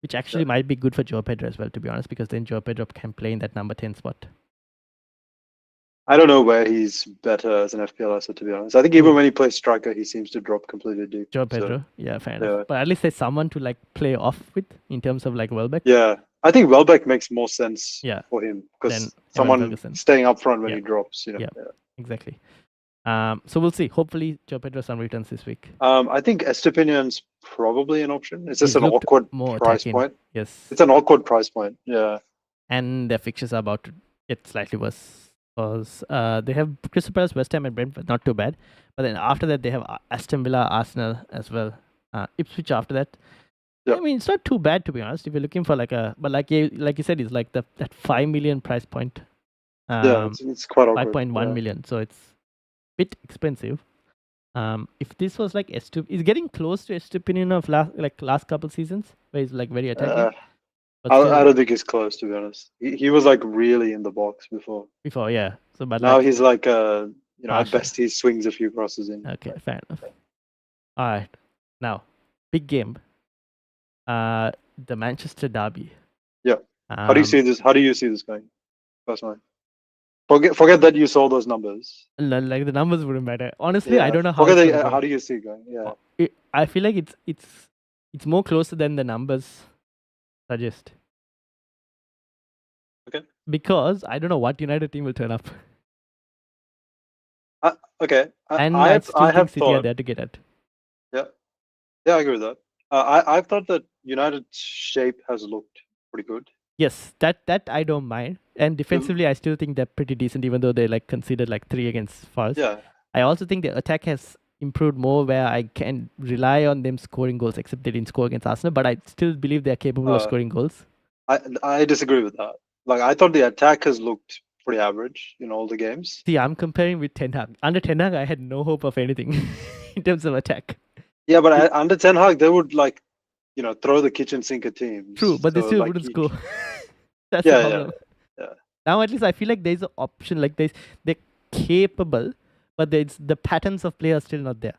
Which actually might be good for Joe Pedro as well, to be honest, because then Joe Pedro can play in that number 10 spot. I don't know where he's better as an FPL asset, to be honest. I think even when he plays striker, he seems to drop completely deep. Joe Pedro, fair enough. But at least there's someone to play off with in terms of Welbeck. Yeah, I think Welbeck makes more sense for him because someone staying up front when he drops. Yeah, exactly. So we'll see. Hopefully, Joe Pedro some returns this week. I think Estepinian's probably an option. It's just an awkward price point. Yes, it's an awkward price point. Yeah, and their fixtures are about to get slightly worse because they have Crystal Palace, West Ham, and Brentford. Not too bad, but then after that they have Aston Villa, Arsenal as well. Ipswich after that. I mean, it's not too bad to be honest. If you're looking for but like you said, it's that 5 million price point. It's quite awkward. 5.1 million. So it's bit expensive. If this was it's getting close to Estepinian of last couple seasons where he's very attacking. I don't think he's close, to be honest. He was really in the box before. Yeah. So but now he's at best he swings a few crosses in. Okay, fair enough. All right, now big game. The Manchester derby. Yeah. How do you see this? How do you see this going? Personally. Forget that you saw those numbers. The numbers wouldn't matter. Honestly, I don't know how. How do you see it going? Yeah. I feel like it's more closer than the numbers suggest. Okay. Because I don't know what United team will turn up. Okay. And I still think City are there to get at. Yeah. Yeah, I agree with that. I thought that United's shape has looked pretty good. Yes, that I don't mind. And defensively, I still think they're pretty decent, even though they like conceded like 3 against Forest. Yeah. I also think the attack has improved more, where I can rely on them scoring goals. Except they didn't score against Arsenal, but I still believe they're capable of scoring goals. I disagree with that. Like I thought the attack has looked pretty average in all the games. See, I'm comparing with Ten Hag. Under Ten Hag, I had no hope of anything in terms of attack. Yeah, but under Ten Hag, they would like, throw the kitchen sink at teams. True, but they So, still like, wouldn't score. That's yeah, the problem. yeah. Now at least I feel like there's an option. Like they're capable, but the patterns of play are still not there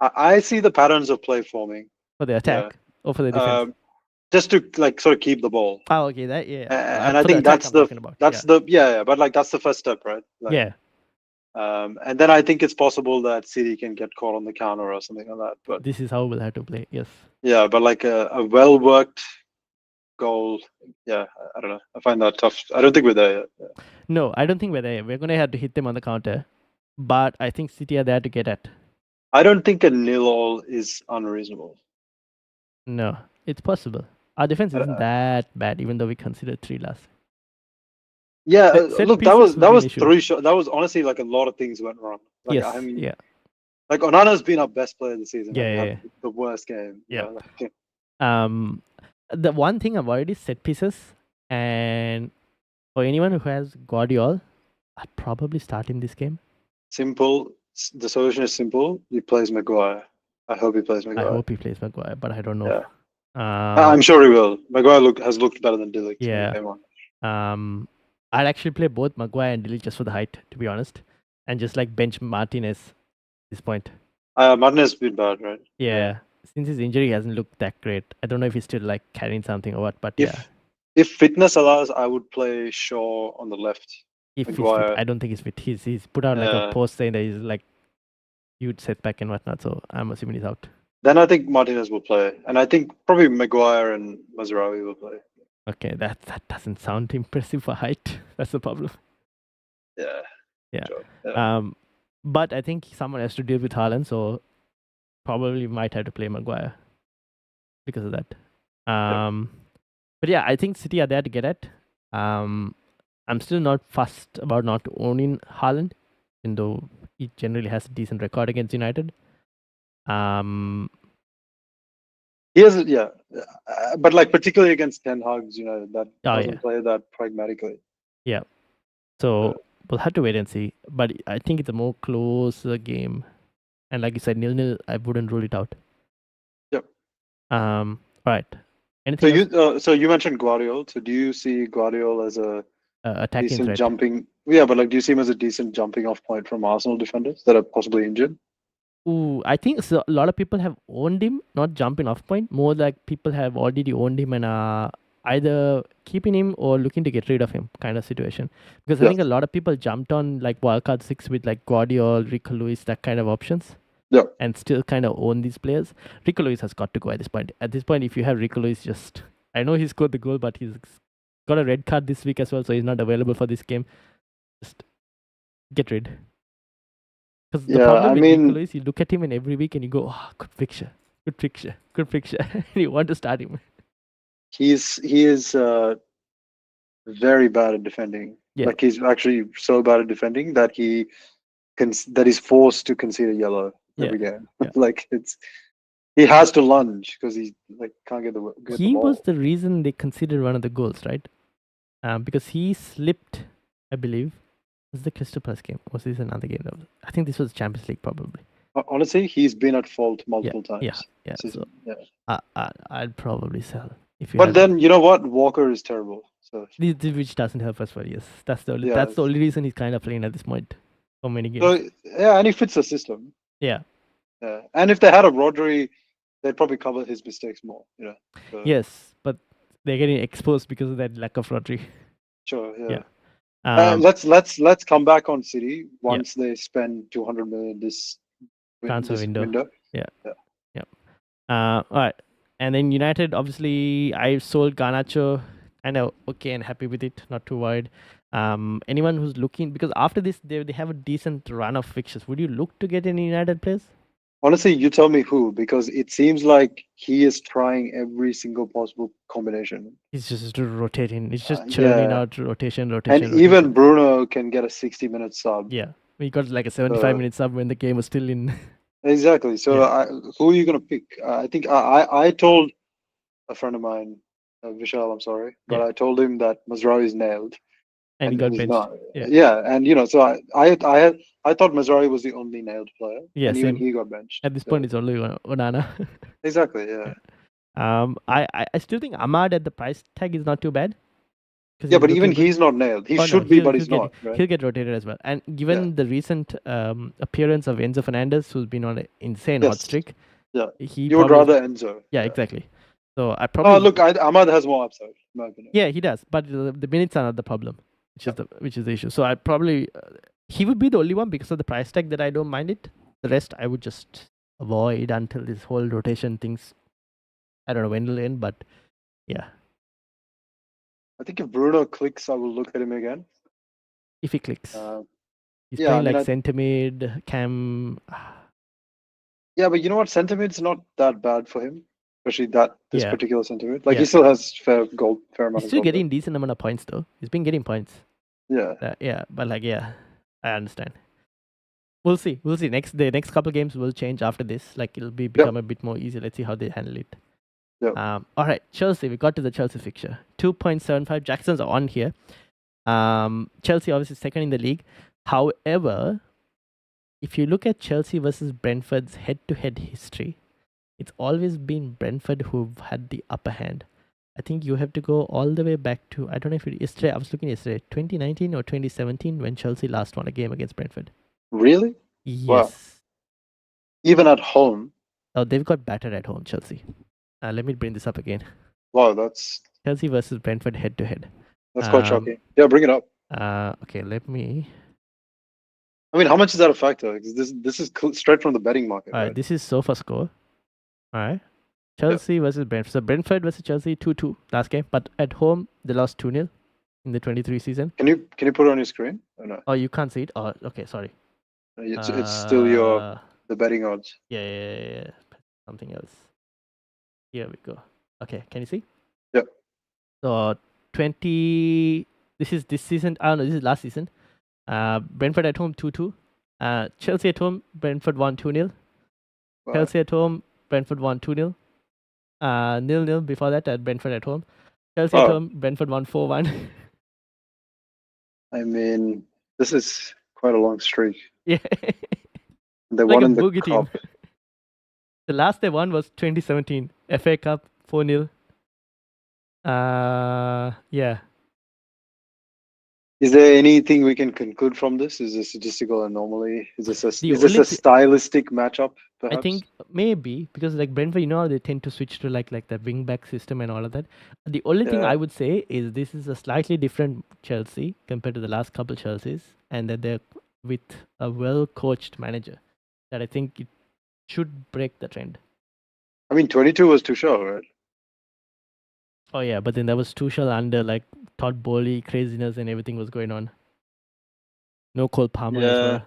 I see the patterns of play forming for the attack or for the defense. just to like sort of keep the ball. Oh, okay, that And I think that's the but like that's the first step, right? Like, yeah. And then I think it's possible that City can get caught on the counter or something like that. But this is how we'll have to play. Yes. Yeah, but like a well worked goal, yeah, I don't know. I find that tough. I don't think we're there yet. Yeah. No, I don't think we're there. We're gonna have to hit them on the counter, but I think City are there to get at. I don't think a 0-0 is unreasonable. No, it's possible. Our defense isn't that bad, even though we considered 3 last. Yeah, look, that was 3 shots. That was honestly like a lot of things went wrong. Like, yes, I mean, yeah. Like Onana's been our best player this season. Yeah. The worst game. Yeah. The one thing I'm worried is set pieces, and for anyone who has Guardiola, I'd probably start in this game. Simple. The solution is simple. He plays Maguire. I hope he plays Maguire. I hope he plays Maguire, but I don't know. Yeah. I'm sure he will. Maguire has looked better than Dilic. Yeah. I'd actually play both Maguire and Dilic just for the height, to be honest, and just like bench Martinez at this point. Martinez has been bad, right? Yeah. Since his injury, he hasn't looked that great. I don't know if he's still like carrying something or what, but if fitness allows, I would play Shaw on the left. If he's fit, I don't think he's fit. He's put out like a post saying that he's like huge setback and whatnot. So I'm assuming he's out. Then I think Martinez will play, and I think probably Maguire and Mazraoui will play. Okay, that doesn't sound impressive for height. That's the problem. Yeah. Sure. But I think someone has to deal with Haaland, so probably might have to play Maguire because of that. But yeah, I think City are there to get at. I'm still not fussed about not owning Haaland, even though he generally has a decent record against United. He has, but like particularly against Ten Hag's United, that doesn't play that pragmatically. Yeah. So we'll have to wait and see. But I think it's a more closer game. And like you said, 0-0, I wouldn't rule it out. Yep. All right. Anything so you mentioned Guardiola. So do you see Guardiola as a decent threat. jumping? Yeah, but like, do you see him as a decent jumping off point from Arsenal defenders that are possibly injured? Ooh, I think so. A lot of people have owned him, not jumping off point. More like people have already owned him and are either keeping him or looking to get rid of him, kind of situation. Because I think a lot of people jumped on like wildcard 6 with like Guardiola, Rico Lewis, that kind of options. Yeah. And still kind of own these players. Rico Lewis has got to go at this point. At this point, if you have Rico Lewis, I know he scored the goal, but he's got a red card this week as well, so he's not available for this game. Just get rid. Because the problem with Rico Lewis, you look at him and every week and you go, oh, good fixture. And you want to start him. He is very bad at defending. Yeah. Like he's actually so bad at defending that he's forced to concede a yellow every game. Yeah. Like he has to lunge because he like can't get the ball. He was the reason they considered one of the goals, right? Because he slipped, I believe. Was the Crystal Palace game? Was this another game? I think this was Champions League probably. Honestly, he's been at fault multiple times. Yeah. So I'd probably sell. But then you know what? Walker is terrible. So which doesn't help us for years. That's the only reason he's kind of playing at this point for many games. So, yeah, and he fits the system. Yeah. Yeah. And if they had a Rodri, they'd probably cover his mistakes more. You know. So. Yes, but they're getting exposed because of that lack of Rodri. Sure. Yeah. Let's come back on City once they spend 200 million this transfer window. Yeah. All right. And then United, obviously, I sold Garnacho. I know, okay, and happy with it, not too worried. Anyone who's looking, because after this, they have a decent run of fixtures. Would you look to get any United players? Honestly, you tell me who, because it seems like he is trying every single possible combination. He's just rotating. He's just churning Yeah, out rotation, and rotation, even rotation. Bruno can get a 60-minute sub. Yeah, we got like a 75-minute sub when the game was still in. Exactly. So Yeah. who are you gonna pick? I think I told a friend of mine, Vishal, I'm sorry, but Yeah. I told him that Mazraoui is nailed, And he and got he's benched. not. Yeah. Yeah, and so I thought Mazraoui was the only nailed player, Yeah, and even same. he got benched. At this point, So it's only Onana. exactly, yeah. Yeah. I still think Ahmad at the price tag is not too bad because Yeah, he's but even looking good. he's not nailed. He Oh no, should be, but he's not, right? he'll get rotated as well. And Yeah. given the recent appearance of Enzo Fernandez, who's been on an insane hot Yes. streak, Yeah. he You would probably rather Enzo. yeah, exactly. So I Oh, probably look, Ahmad has more upside, in my opinion. yeah, he does, but the minutes are not the problem, which is the issue. So I probably he would be the only one because of the price tag that I don't mind it. The rest I would just avoid until this whole rotation things. I don't know when it'll end, but yeah, I think if Bruno clicks, I will look at him again. if he clicks, he's Yeah, I playing mean, like centre mid, cam. yeah, but you know what? Sentiment's not that bad for him, especially this Yeah, particular sentiment. Like yeah. he still has fair amount He's of still gold. getting decent amount of points though. He's been getting points. Yeah. Yeah, but like yeah, I understand. We'll see. We'll see. The next couple games will change after this. Like it'll become a bit more easy. Let's see how they handle it. Yep. All right, Chelsea. We got to the Chelsea fixture. 2.75. Jackson's are on here. Chelsea obviously second in the league. However, if you look at Chelsea versus Brentford's head-to-head history, it's always been Brentford who've had the upper hand. I think you have to go all the way back to, I don't know if yesterday, I was looking yesterday, 2019 or 2017 when Chelsea last won a game against Brentford. Really? Yes. Wow. Even at home? Oh, they've got battered at home, Chelsea. Let me bring this up again. Wow, that's Chelsea versus Brentford head to head. That's quite shocking. Yeah, bring it up. Okay, let me. I mean, how much is that a factor? This is straight from the betting market, All right, right? this is sofa score. All right. Chelsea versus Brentford. So Brentford versus Chelsea 2-2 last game, but at home they lost 2-0 in the 23 season. Can you put it on your screen or no? Oh, you can't see it. Oh, okay, sorry. It's still the betting odds. Yeah. Something else. Here we go. Okay, can you see? Yep. So 20. This is this season. Oh no, this is last season. Brentford at home 2-2. Chelsea at home. Brentford won 2-0. Wow. Chelsea at home. Brentford won 2-0. 0-0 before that at Brentford at home. Chelsea at home. Brentford won 4-1. I mean, this is quite a long streak. Yeah. They like won a in the boogie cup. team. The last they won was 2017 FA Cup 4-0. Yeah. Is there anything we can conclude from this? Is this statistical anomaly? Is this a stylistic matchup? Perhaps? I think maybe because like Brentford, you know how they tend to switch to like the wing back system and all of that. The only thing I would say is this is a slightly different Chelsea compared to the last couple Chelseas, and that they're with a well coached manager that I think it should break the trend. I mean, 22 was Tuchel, right? Oh yeah, but then that was Tuchel under like Todd Bowley craziness and everything was going on. No Cole Palmer as well.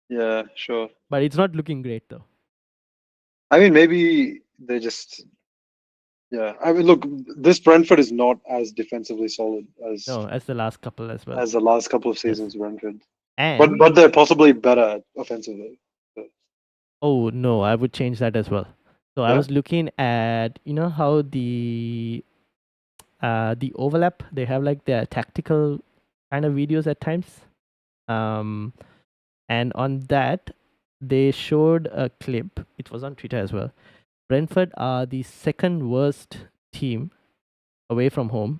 Yeah, sure. But it's not looking great though. I mean, maybe they just. Yeah, I mean, look, this Brentford is not as defensively solid as the last couple as well. As the last couple of seasons, Brentford. And but they're possibly better offensively. Oh no, I would change that as well. So I was looking at how the overlap, they have like their tactical kind of videos at times. And on that they showed a clip. It was on Twitter as well. Brentford are the second worst team away from home.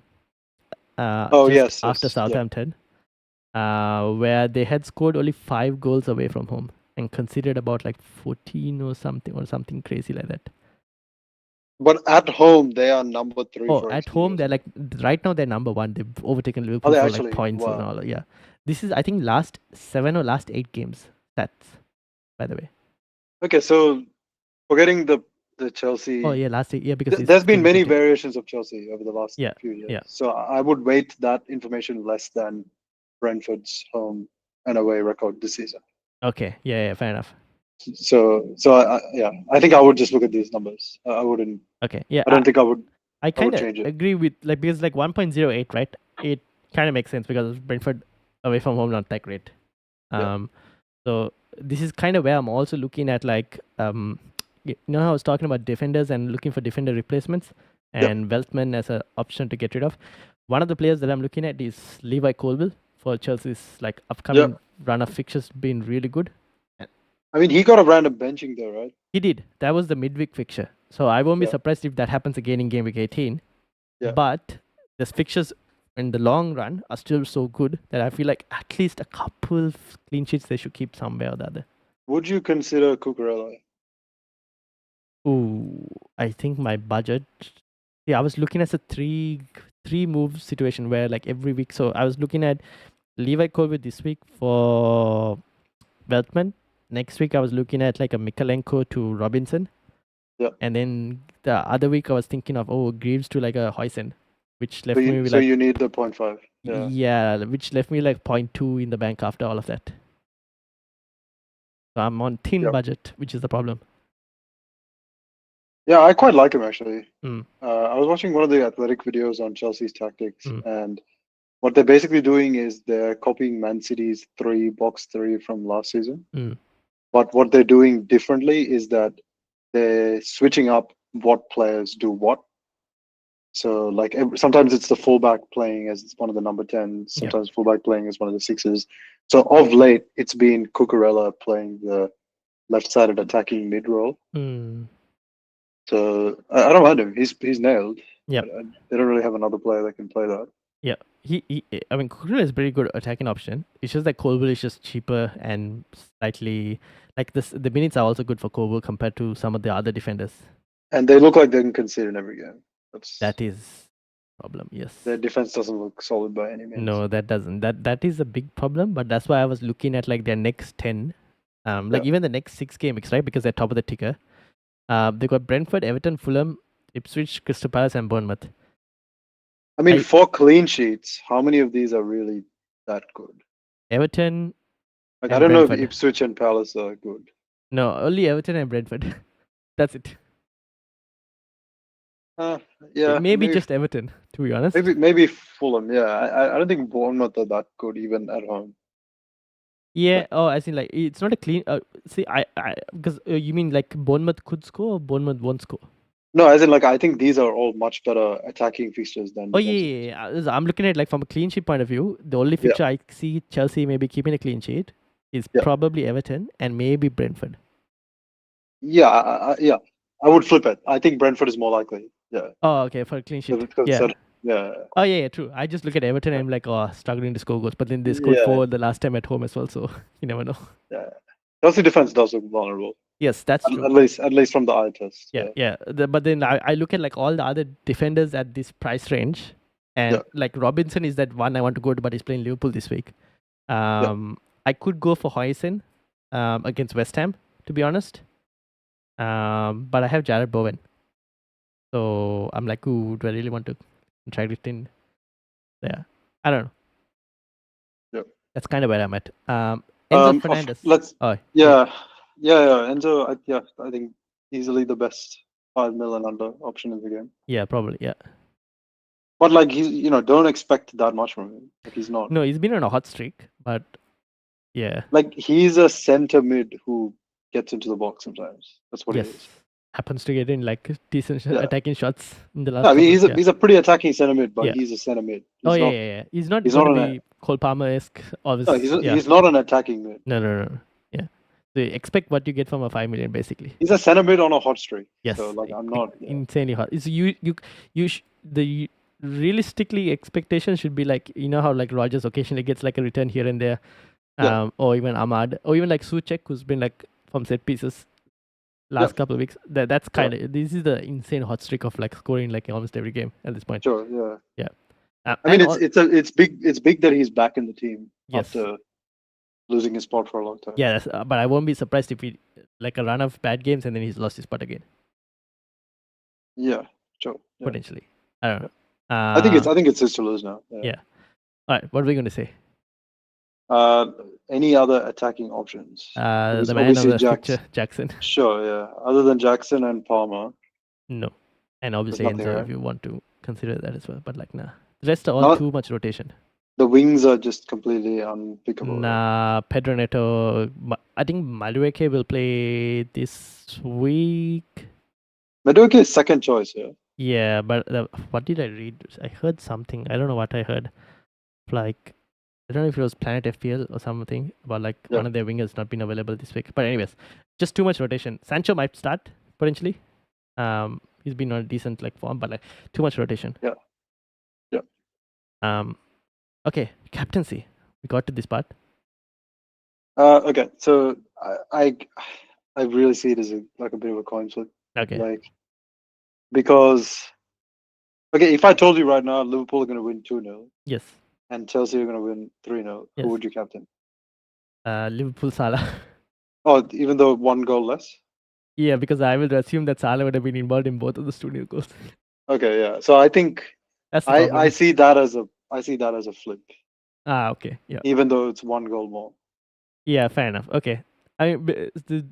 After Southampton. Where they had scored only 5 goals away from home and considered about like 14 or something crazy like that. But at home, they are number 3. Oh, at home, they're like, right now they're number 1. They've overtaken Liverpool for like points and all. Yeah. This is, I think, last 7 or last 8 games. Stats, by the way. Okay, so forgetting the Chelsea. Oh, yeah, last 8. Yeah, because there's been many variations of Chelsea over the last few years. Yeah. So I would weight that information less than Brentford's home and away record this season. Okay. Yeah. Fair enough. So I think I would just look at these numbers. I wouldn't. Okay. Yeah. I don't think I would. I I would kind of change it. agree with because 1.08, right? It kind of makes sense because Brentford away from home not that great. So this is kind of where I'm also looking at you know how I was talking about defenders and looking for defender replacements and Veltman as an option to get rid of. One of the players that I'm looking at is Levi Colwill for Chelsea's upcoming run of fixtures being really good. I mean, he got a random benching there, right? He did. That was the midweek fixture. So I won't be surprised if that happens again in game week 18. Yeah. But the fixtures in the long run are still so good that I feel like at least a couple clean sheets they should keep somewhere or the other. Would you consider Cucurella? Ooh, I think my budget. Yeah, I was looking at a three move situation where every week. So I was looking at Levi Colwill this week for Veltman. Next week I was looking at a Mikalenko to Robinson. Yeah. And then the other week I was thinking of Greaves to a Hoysen, which left me with so you need the 0.5. Yeah, which left me 0.2 in the bank after all of that. So I'm on thin budget, which is the problem. Yeah, I quite like him actually. Mm. I was watching one of the Athletic videos on Chelsea's tactics, and what they're basically doing is they're copying Man City's 3-box-3 from last season. But what they're doing differently is that they're switching up what players do what. So sometimes it's the fullback playing as one of the number 10s, sometimes fullback playing as one of the 6s. So of late, it's been Cucurella playing the left-sided attacking mid role. So I don't mind him. He's nailed. Yeah, they don't really have another player that can play that. Yeah, I mean, Cucurella is a very good attacking option. It's just that Colwill is just cheaper and slightly the minutes are also good for Colwill compared to some of the other defenders. And they look like they can concede in every game. That is problem. Yes, their defense doesn't look solid by any means. No, that doesn't. That is a big problem. But that's why I was looking at their next 10, even the next 6 game weeks, right? Because they're top of the ticker. They got Brentford, Everton, Fulham, Ipswich, Crystal Palace, and Bournemouth. I mean, 4 clean sheets. How many of these are really that good? Everton. I don't know if Ipswich and Palace are good. No, only Everton and Brentford. That's it. Maybe just Everton, to be honest. Maybe Fulham. Yeah, I don't think Bournemouth are that good even at home. Yeah. Oh, I see. It's not a clean. See, I because you mean Bournemouth could score or Bournemouth won't score? No, as in I think these are all much better attacking fixtures than. Oh yeah. I'm looking at from a clean sheet point of view. The only fixture I see Chelsea maybe keeping a clean sheet is probably Everton and maybe Brentford. Yeah, I would flip it. I think Brentford is more likely. Yeah. Oh, okay, for a clean sheet. Yeah. Oh yeah, true. I just look at Everton and I'm struggling to score goals, but then they scored 4 the last time at home as well, so you never know. Yeah. Chelsea defense does look vulnerable. Yes, that's true. At least from the eye test. Yeah. But then I look at all the other defenders at this price range, and Robinson is that one I want to go to, but he's playing Liverpool this week. I could go for Hoysen against West Ham, to be honest. But I have Jared Bowen, so I'm ooh, do I really want to contract it in? Yeah, I don't know. Yeah, that's kind of where I'm at. Enzo Fernandez. Enzo. I think easily the best 5 million under option in the game. Yeah, probably. Yeah. But he's don't expect that much from him. He's not. No, he's been on a hot streak, but yeah. He's a center mid who gets into the box sometimes. That's what he is. Happens to get in decent attacking shots in the last. I mean, he's a pretty attacking center mid, but he's a center mid. He's not going to be Cole Palmer-esque. No, he's not an attacking mid. No. Yeah. So expect what you get from a 5 million, basically. He's a center mid on a hot streak. Yes. So I'm not insanely hot. It's the realistically expectation should be how Rogers occasionally gets a return here and there, or even Ahmad, or even Suchek, who's been from set pieces last couple of weeks. That's kind of this is the insane hot streak of scoring almost every game at this point. Sure. Yeah. I mean, it's big. It's big that he's back in the team after losing his spot for a long time. Yeah, but I won't be surprised if he a run of bad games and then he's lost his spot again. Yeah, sure. Yeah. Potentially, I don't know. I think it's his to lose now. Yeah. All right. What are we going to say? Any other attacking options? Because The man of obviously the picture, Jackson. Sure, yeah. Other than Jackson and Palmer, No. And obviously there's nothing, Enzo right? if you want to consider that as well. But like, nah. The rest are all Not too much rotation. the wings are just completely unpickable. Right? Nah, Pedro Neto. I think Madueke will play this week. Madueke is second choice, yeah. Yeah, but what did I read? I heard something. I don't know what I heard. Like, I don't know if it was Planet FPL or something about like one of their wingers not being available this week. But anyways, just too much rotation. Sancho might start potentially. He's been on a decent like form, but like too much rotation. Yeah. Okay, captaincy. We got to this part. Okay, so I really see it as a bit of a coin flip. Okay. Like, because okay, if I told you right now Liverpool are going to win 2-0. Yes. And Chelsea are going to win 3-0, yes. who would you captain? Liverpool Salah. Oh, even though one goal less? Yeah, because I will assume that Salah would have been involved in both of the 2-0 goals. Okay, yeah. So I think that's the I see that as a flip. Okay. Yeah. Even though it's one goal more. Yeah, fair enough. Okay. I mean, the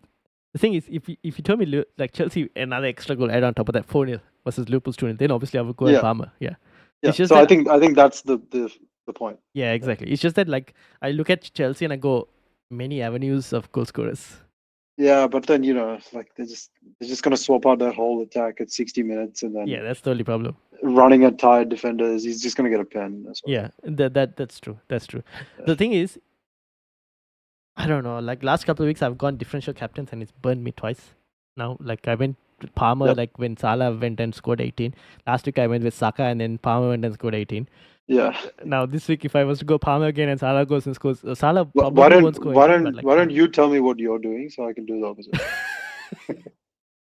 thing is, if you told me like Chelsea another extra goal add on top of that 4-0 versus Liverpool's 2-0, then obviously I would go at Palmer. Yeah. Yeah. So I think that's the point. Yeah, exactly. It's just that like I look at Chelsea and I go many avenues of goal scorers. Yeah, but then like they're just gonna swap out that whole attack at 60 minutes and then that's the only problem. Running at tired defenders, he's just gonna get a pen. Yeah, that's true. That's true. Yeah. The thing is, I don't know. Like last couple of weeks, I've gone differential captains and it's burned me twice. Now, like I went with Palmer, like when Salah went and scored 18. Last week I went with Saka and then Palmer went and scored 18. Yeah. Now this week, if I was to go Palmer again and Salah goes and scores, Salah probably won't score. Why don't you tell me what you're doing so I can do the opposite?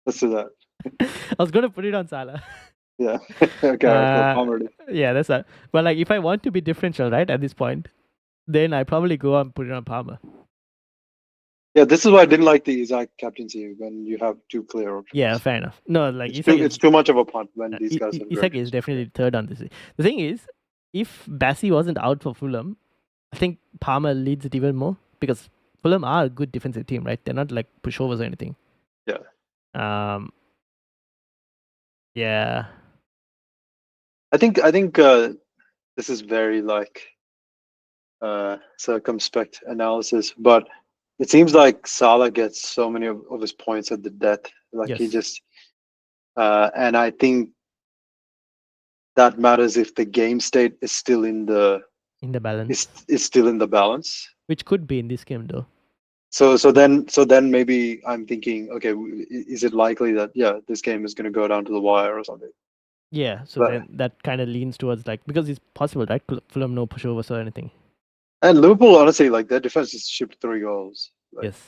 Let's do that. I was gonna put it on Salah. Yeah. Okay. Palmer. Yeah, that's that. But like, if I want to be differential, right, at this point, then I probably go and put it on Palmer. Yeah, this is why I didn't like the Isaac captaincy when you have two clear options. Yeah, fair enough. No, like it's too much of a punt when these guys. Isaac is definitely third on this. The thing is, if Bassi wasn't out for Fulham, I think Palmer leads it even more because Fulham are a good defensive team, right? They're not like pushovers or anything. Yeah. Yeah. I think this is very like circumspect analysis, but it seems like Salah gets so many of his points at the death. Like he just and I think that matters if the game state is still in the balance. Is still in the balance. Which could be in this game though. So then maybe I'm thinking, okay, is it likely that this game is going to go down to the wire or something? Yeah, so then that kind of leans towards like because it's possible, right? Fulham no pushovers or anything. And Liverpool, honestly, like their defense just shipped 3 goals. Yes.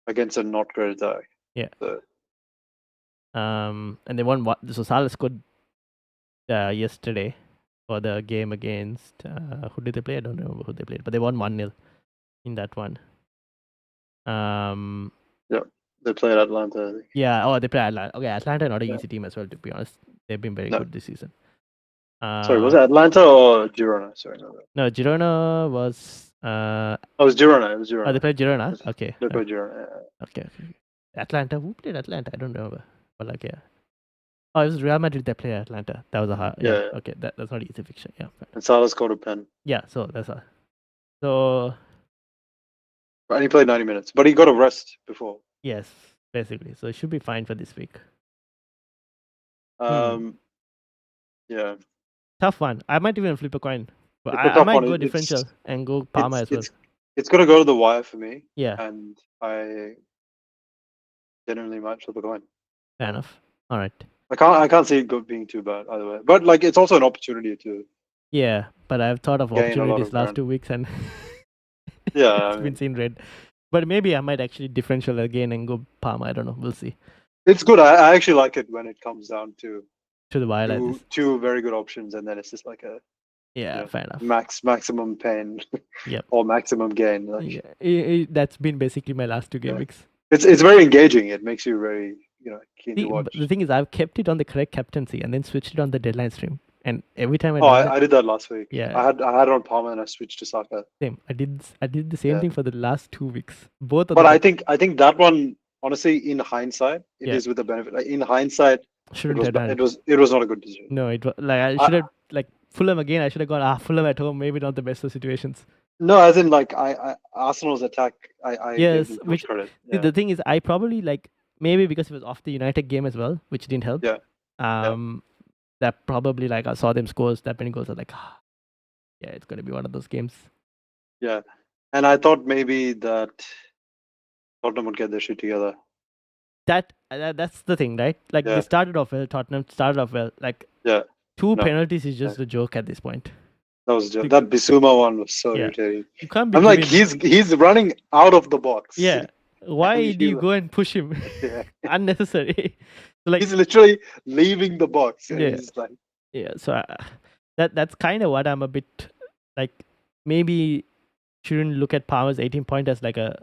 Against a not great attack. Yeah. So. And they won what? So Salah scored yesterday for the game against who did they play? I don't remember who they played, but they won 1-0 in that one. Yeah, they played Atlanta, I think. Yeah, they play Atlanta. Okay, Atlanta not an easy team as well, to be honest. They've been very good this season. Sorry, was it Atlanta or Girona? Sorry, no, Girona was. it was Girona. It was Girona. Oh, they played Girona. Okay. They played Girona. Yeah. Okay. Atlanta. Who played Atlanta? I don't remember. But like, yeah. Oh, it was Real Madrid that played Atlanta. That was a hard. Yeah. Okay, that's not easy fiction. Yeah. And Salah scored a pen. Yeah. So that's all. So. And he played 90 minutes, but he got a rest before. Yes, basically. So it should be fine for this week. Yeah. Tough one. I might even flip a coin. But I might go differential and go Palmer as well. It's going to go to the wire for me. Yeah. And I genuinely might flip a coin. Fair enough. All right. I can't see it being too bad either way. But like it's also an opportunity to. Yeah, but I've thought of opportunities last 2 weeks and yeah, it's been seen red. But maybe I might actually differential again and go Palmer. I don't know. We'll see. It's good. I actually like it when it comes down to the wire like this. Two very good options, and then it's just like a fair enough. Maximum pain. Yep. Or maximum gain. Like, that's been basically my last 2 game weeks. It's very engaging. It makes you very keen to watch. The thing is, I've kept it on the correct captaincy and then switched it on the deadline stream. And every time I did that last week. Yeah. I had it on Palmer and I switched to Saka. Same. I did the same thing for the last 2 weeks. Both of But them. I think that one, honestly, in hindsight, it is with the benefit. Like, in hindsight, shouldn't have done it was not a good decision. No, it was like I should have like Fulham again. I should have gone Fulham at home. Maybe not the best of situations. No, as in like Arsenal's attack. I Yes, gave them much credit. the thing is, I probably like maybe because it was off the United game as well, which didn't help. That probably like I saw them scores that many goals. I was like, yeah, it's gonna be one of those games. Yeah, and I thought maybe that Tottenham would get their shit together. That's the thing, right? Like they started off well. Tottenham started off well. Like 2 penalties is just a joke at this point. That was that Bissouma one was so irritating. You can't be. I'm like he's running out of the box. Yeah. Why do you go and push him? Unnecessary. So, like he's literally leaving the box. And he's like, So that's kind of what I'm a bit like. Maybe shouldn't look at Palmer's 18 point as like a.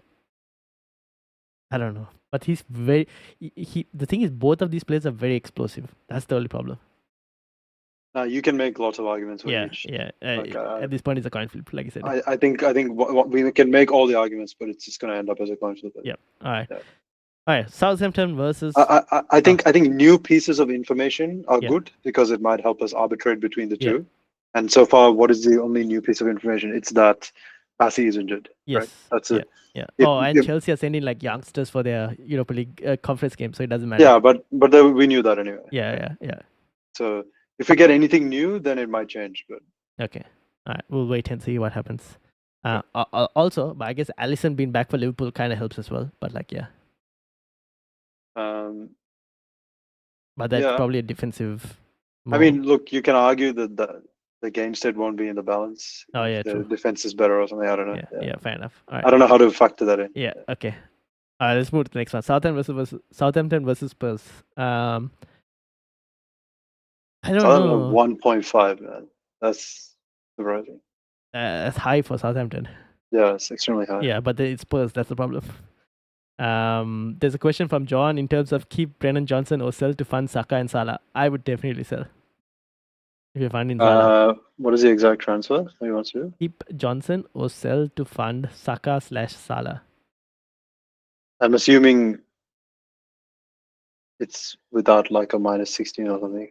I don't know, but he's very. The thing is, both of these players are very explosive. That's the only problem. You can make lots of arguments for each. At this point, it's a coin flip, like I said. I think we can make all the arguments, but it's just going to end up as a coin flip. Yeah. All right. All right. Southampton versus. I think new pieces of information are good because it might help us arbitrate between the two. And so far, what is the only new piece of information? It's that Passy is injured. Yes. Right? That's it. Yeah. And Chelsea are sending like youngsters for their Europa League conference game, so it doesn't matter. Yeah, but we knew that anyway. Yeah. So if we get anything new, then it might change. But okay, all right, we'll wait and see what happens. Also, but I guess Alisson being back for Liverpool kind of helps as well. But like, but that's probably a defensive. I mean, look, you can argue that the game state won't be in the balance. Oh yeah, the true. Defense is better or something. I don't know. Yeah, fair enough. All right. I don't know how to factor that in. Yeah. Okay. All right, let's move to the next one. Southampton versus Spurs. I don't know. 1.5, man. That's surprising. That's high for Southampton. Yeah, it's extremely high. Yeah, but it's Spurs. That's the problem. There's a question from John in terms of keep Brennan Johnson or sell to fund Saka and Salah. I would definitely sell. If you're finding Salah. What is the exact transfer that he wants to do? Keep Johnson or sell to fund Saka/Salah. I'm assuming it's without like a minus 16 or something.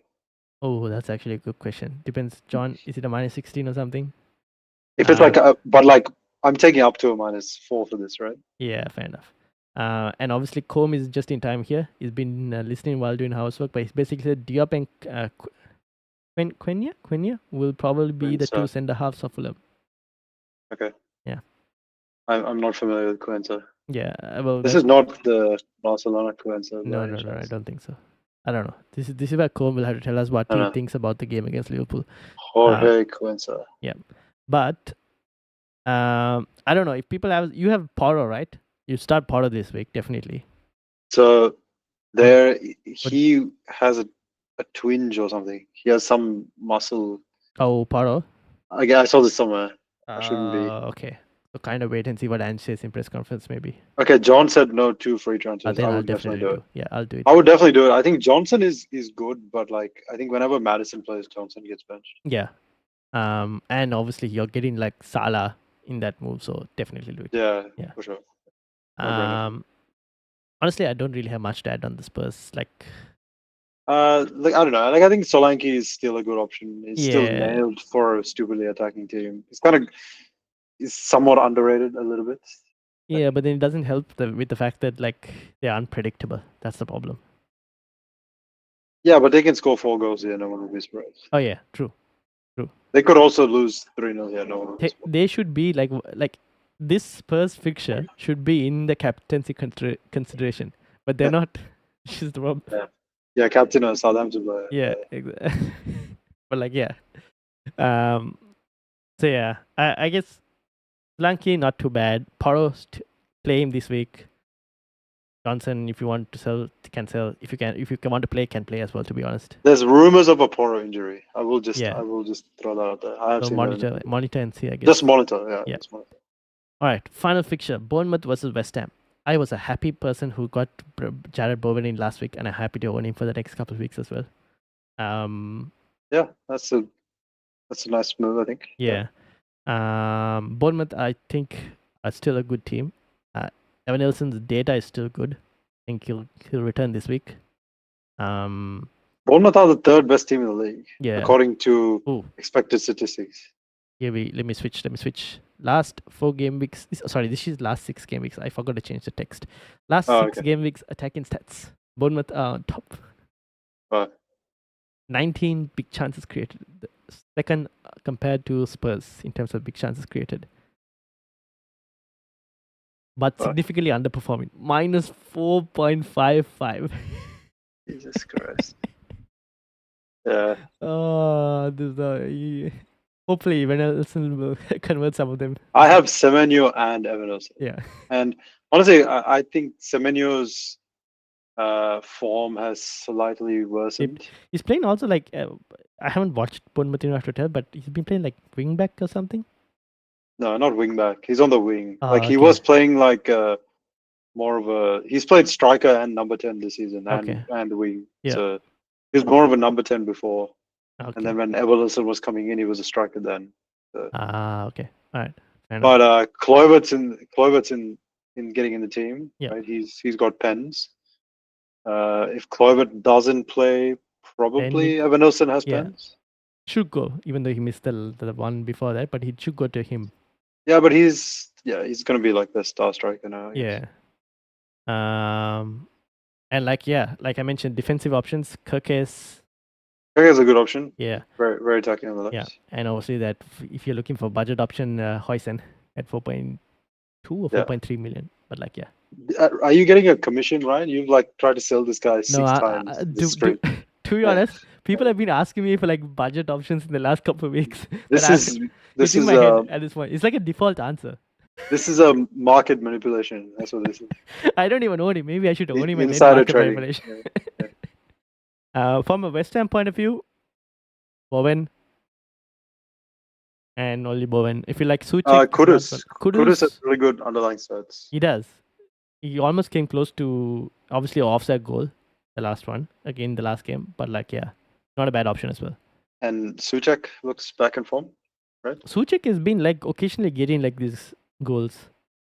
Oh, that's actually a good question. Depends, John. Is it a minus 16 or something? If it's but like I'm taking up to a minus 4 for this, right? Yeah, fair enough. And obviously, Combe is just in time here. He's been listening while doing housework, but he's basically said Diop and Quenya will probably be the two centre halves of Fulham. Okay. Yeah. I'm not familiar with Quenza. Yeah. Well, this is not the Barcelona Quenza. No, I don't think so. I don't know. This is where Combe will have to tell us what he thinks about the game against Liverpool. Jorge Quenza. Yeah. But I don't know if people you have Porro, right? You start Porro this week, definitely. So he has a twinge or something. He has some muscle. Oh, Porro? I saw this somewhere. I shouldn't be. Okay. So kind of wait and see what Ange says in press conference, maybe. Okay, John said no to free transfers. Then I'll definitely do it. Yeah, I'll do it. I would definitely do it. I think Johnson is good, but like I think whenever Maddison plays, Johnson gets benched. Yeah. And obviously you're getting like Salah in that move, so definitely do it. Yeah. For sure. Honestly, I don't really have much to add on the Spurs. Like I don't know. Like I think Solanke is still a good option. He's still nailed for a stupidly attacking team. He's somewhat underrated a little bit. Yeah, but then it doesn't help with the fact that like they're unpredictable. That's the problem. Yeah, but they can score 4 goals here. No one will be surprised. Oh yeah, true. They could also lose 3-0 here. No one will be surprised. They should be like this Spurs fixture should be in the captaincy consideration, but they're not. Which is the problem. Yeah, captain of Southampton player. Yeah, exactly. But like so yeah, I guess Solanke not too bad. Porro play him this week. Johnson, if you want to sell, can sell. If you want to play, can play as well. To be honest, there's rumors of a Porro injury. I will just throw that out there. I have monitor and see. I guess just monitor. Yeah. Just monitor. All right, final fixture: Bournemouth versus West Ham. I was a happy person who got Jared Bowen in last week, and I'm happy to own him for the next couple of weeks as well. Yeah, that's a nice move, I think. Yeah. Bournemouth, I think, are still a good team. Evan Nelson's data is still good. I think he'll return this week. Bournemouth are the third best team in the league, according to expected statistics. Yeah, let me switch. Last 4 game weeks. This is last 6 game weeks. I forgot to change the text. Last 6 game weeks attacking stats. Bournemouth are on top. 19 big chances created. Second compared to Spurs in terms of big chances created. But significantly underperforming. Minus 4.55. Jesus Christ. Yeah. Oh, hopefully Evan Nelson will convert some of them. I have Semenyo and Evan Nelson. Yeah. And honestly, I think Semenyo's form has slightly worsened. He's playing also like I haven't watched Bournemouth after tell, but he's been playing like wing back or something. No, not wing back. He's on the wing. He was playing like more of a. He's played striker and number 10 this season and wing. Yeah. So he was more of a number 10 before. And then when Everton was coming in, he was a striker then. So. Okay. All right. But Kluivert's in getting in the team. Yeah. Right? He's got pens. If Kluivert doesn't play, probably Evan Nelson has pens. Should go, even though he missed the one before that, but he should go to him. Yeah, but he's gonna be like the star striker now. Yeah. And like I mentioned, defensive options. Kirkes is a good option. Yeah. Very very attacking on the left. Yeah, and obviously that if you're looking for budget option, Huysen at 4.2 or 4.3 million. But like Are you getting a commission, Ryan? You've like tried to sell this guy 6 times. To be honest, people have been asking me for like budget options in the last couple of weeks. This is my head at this point. It's like a default answer. This is a market manipulation. That's what this is. I don't even own him. Maybe I should own him. Insider trading. Manipulation. From a West Ham point of view, Bowen and only Bowen. If you like Suchek, Kudus has really good underlying stats. He does. He almost came close to obviously an offside goal, the last one again the last game. But like not a bad option as well. And Suchek looks back in form, right? Suchek has been like occasionally getting like these goals.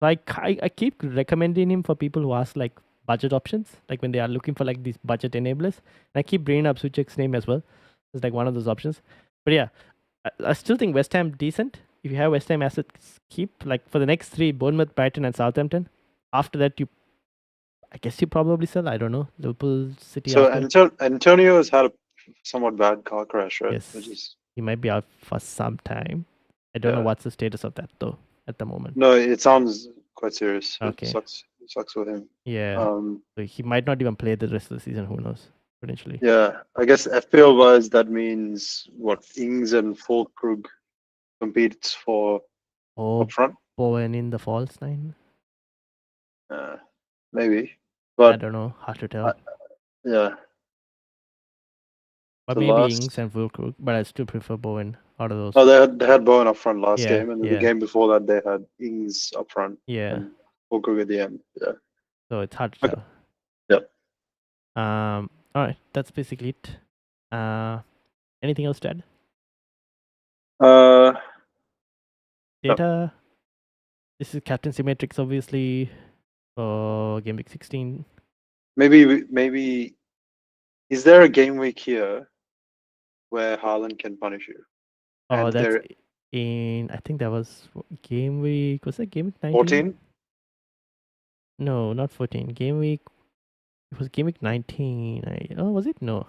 Like I keep recommending him for people who ask like budget options, like when they are looking for like these budget enablers. And I keep bringing up Suchek's name as well. It's like one of those options. But yeah, I still think West Ham decent. If you have West Ham assets, keep like for the next 3, Bournemouth, Brighton, and Southampton. After that, I guess you probably sell. I don't know. Liverpool, City. So Antonio has had a somewhat bad car crash, right? Yes. He might be out for some time. I don't know what's the status of that though at the moment. No, it sounds quite serious. Okay. It sucks with him. Yeah. So he might not even play the rest of the season. Who knows? Potentially. Yeah, I guess FPL wise that means what Ings and Fulkrug competes for up front. Bowen in the false 9. Maybe, but I don't know. Hard to tell. Yeah. But maybe Ings and Fulkrug, but I still prefer Bowen out of those. Oh, they had Bowen up front last game, and the game before that they had Ings up front. Yeah. And Fulkrug at the end. Yeah. So it's hard to tell. Yep. All right, that's basically it. Anything else to add? Data. No. This is captaincy matrix, obviously, for game week 16. Maybe. Is there a game week here where Haaland can punish you? Oh, that's in. I think that was game week. Was that game week 19? 14? No, not 14. Game week. It was game week 19. Was it? No.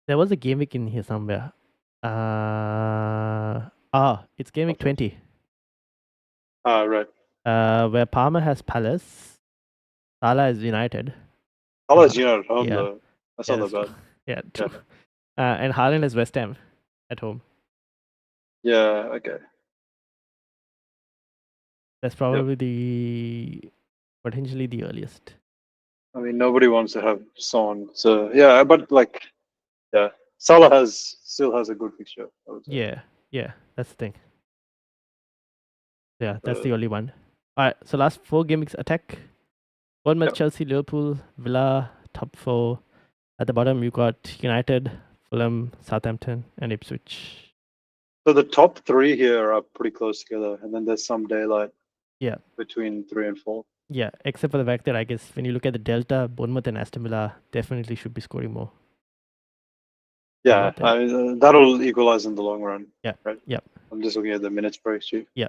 There was a game week in here somewhere. It's game week 20. Right. Where Palmer has Palace, Salah is United. Salah is United at home though. That's not that bad. Yeah, true. And Haaland is West Ham at home. Yeah, okay. That's probably potentially the earliest. I mean, nobody wants to have Son, so yeah. But Salah still has a good fixture. I would say. Yeah, that's the thing. Yeah, that's the only one. All right, so last 4 game weeks attack. Bournemouth, Chelsea, Liverpool, Villa, top 4. At the bottom, you got United, Fulham, Southampton, and Ipswich. So the top 3 here are pretty close together, and then there's some daylight. Yeah. Between 3 and 4. Yeah, except for the fact that I guess when you look at the delta, Bournemouth and Aston Villa definitely should be scoring more. Yeah, that'll equalize in the long run. Yeah. Right. Yep. I'm just looking at the minutes per XG. Yeah.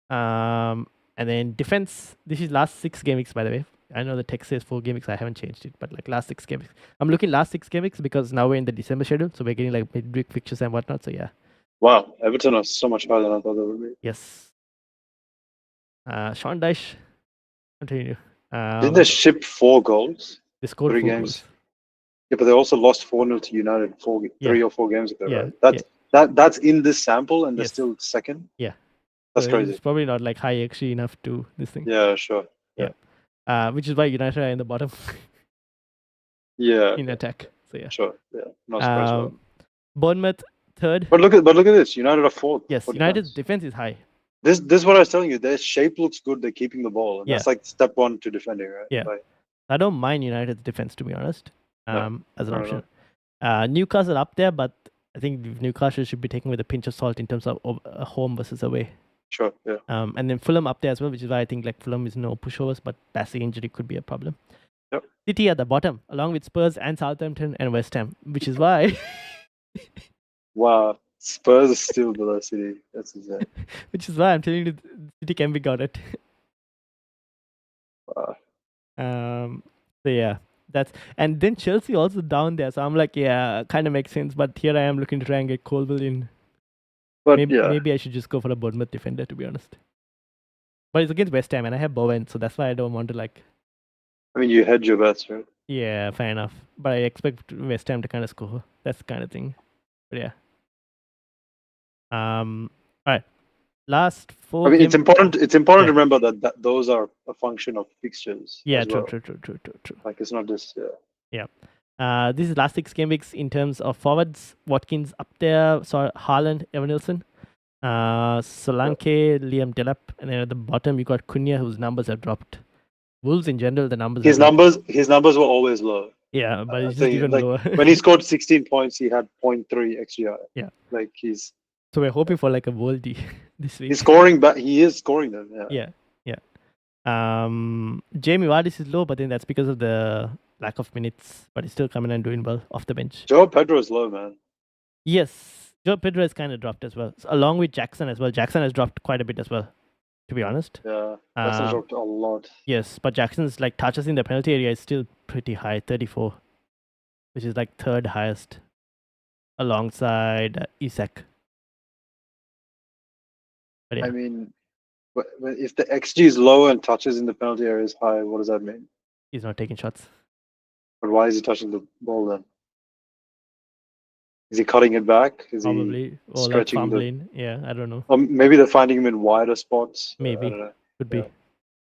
And then defense. This is last 6 game weeks, by the way. I know the text says 4 game weeks. I haven't changed it, but like last 6 game weeks. I'm looking last 6 game weeks because now we're in the December schedule, so we're getting like midweek fixtures and whatnot. So yeah. Wow, Everton are so much higher than I thought they would be. Yes. Sean Dyche. Continue. Didn't they ship 4 goals? They scored 3 4 games. goals. Yeah, but they also lost 4-0 to United 3 or 4 games ago. Yeah. Right? That's in this sample, and they're still second. Yeah. That's so crazy. It's probably not like high XG enough to this thing. Yeah, sure. Yeah. Which is why United are in the bottom. Yeah. In attack. So yeah. Sure. Yeah. Not surprised. Bournemouth 3rd. But look at this. United are 4th. Yes, United's defense is high. This is what I was telling you. Their shape looks good. They're keeping the ball. And that's like step 1 to defending, right? Yeah. Like, I don't mind United's defense, to be honest, as an option. Newcastle up there, but I think Newcastle should be taken with a pinch of salt in terms of home versus away. Sure, yeah. And then Fulham up there as well, which is why I think like Fulham is no pushovers, but Bassey injury could be a problem. Yep. City at the bottom, along with Spurs and Southampton and West Ham, which is why... Wow. Spurs are still below City. That's insane. Which is why I'm telling you, City can be got it. Wow. So yeah, and then Chelsea also down there. So I'm like, yeah, kind of makes sense. But here I am looking to try and get Colville in. But maybe I should just go for a Bournemouth defender, to be honest. But it's against West Ham, and I have Bowen, so that's why I don't want to like. I mean, you hedge your bets, right? Yeah, fair enough. But I expect West Ham to kind of score. That's the kind of thing. But yeah. All right. Last 4. I mean, it's important. It's important to remember that those are a function of fixtures. Yeah, true. Like it's not just this is last 6 game weeks in terms of forwards. Watkins up there. So Haaland, Evan Nilsson, Solanke, Liam Delap, and then at the bottom you got Cunha, whose numbers have dropped. Wolves in general, the numbers. His numbers were always low. Yeah, but it's just even lower. When he scored 16 points, he had 0.3 XGI. Yeah, like he's. So we're hoping for like a worldie this week. He's scoring, but he is scoring them. Yeah. Jamie Vardy's is low, but then that's because of the lack of minutes. But he's still coming and doing well off the bench. Joe Pedro is low, man. Yes, Joe Pedro has kind of dropped as well, along with Jackson as well. Jackson has dropped quite a bit as well, to be honest. Yeah, Jackson dropped a lot. Yes, but Jackson's like touches in the penalty area is still pretty high, 34, which is like 3rd highest, alongside Isak. I mean, if the XG is low and touches in the penalty area is high, what does that mean? He's not taking shots. But why is he touching the ball then? Is he cutting it back? Is probably, or like fumbling. Yeah, I don't know. Or maybe they're finding him in wider spots. Maybe, could be.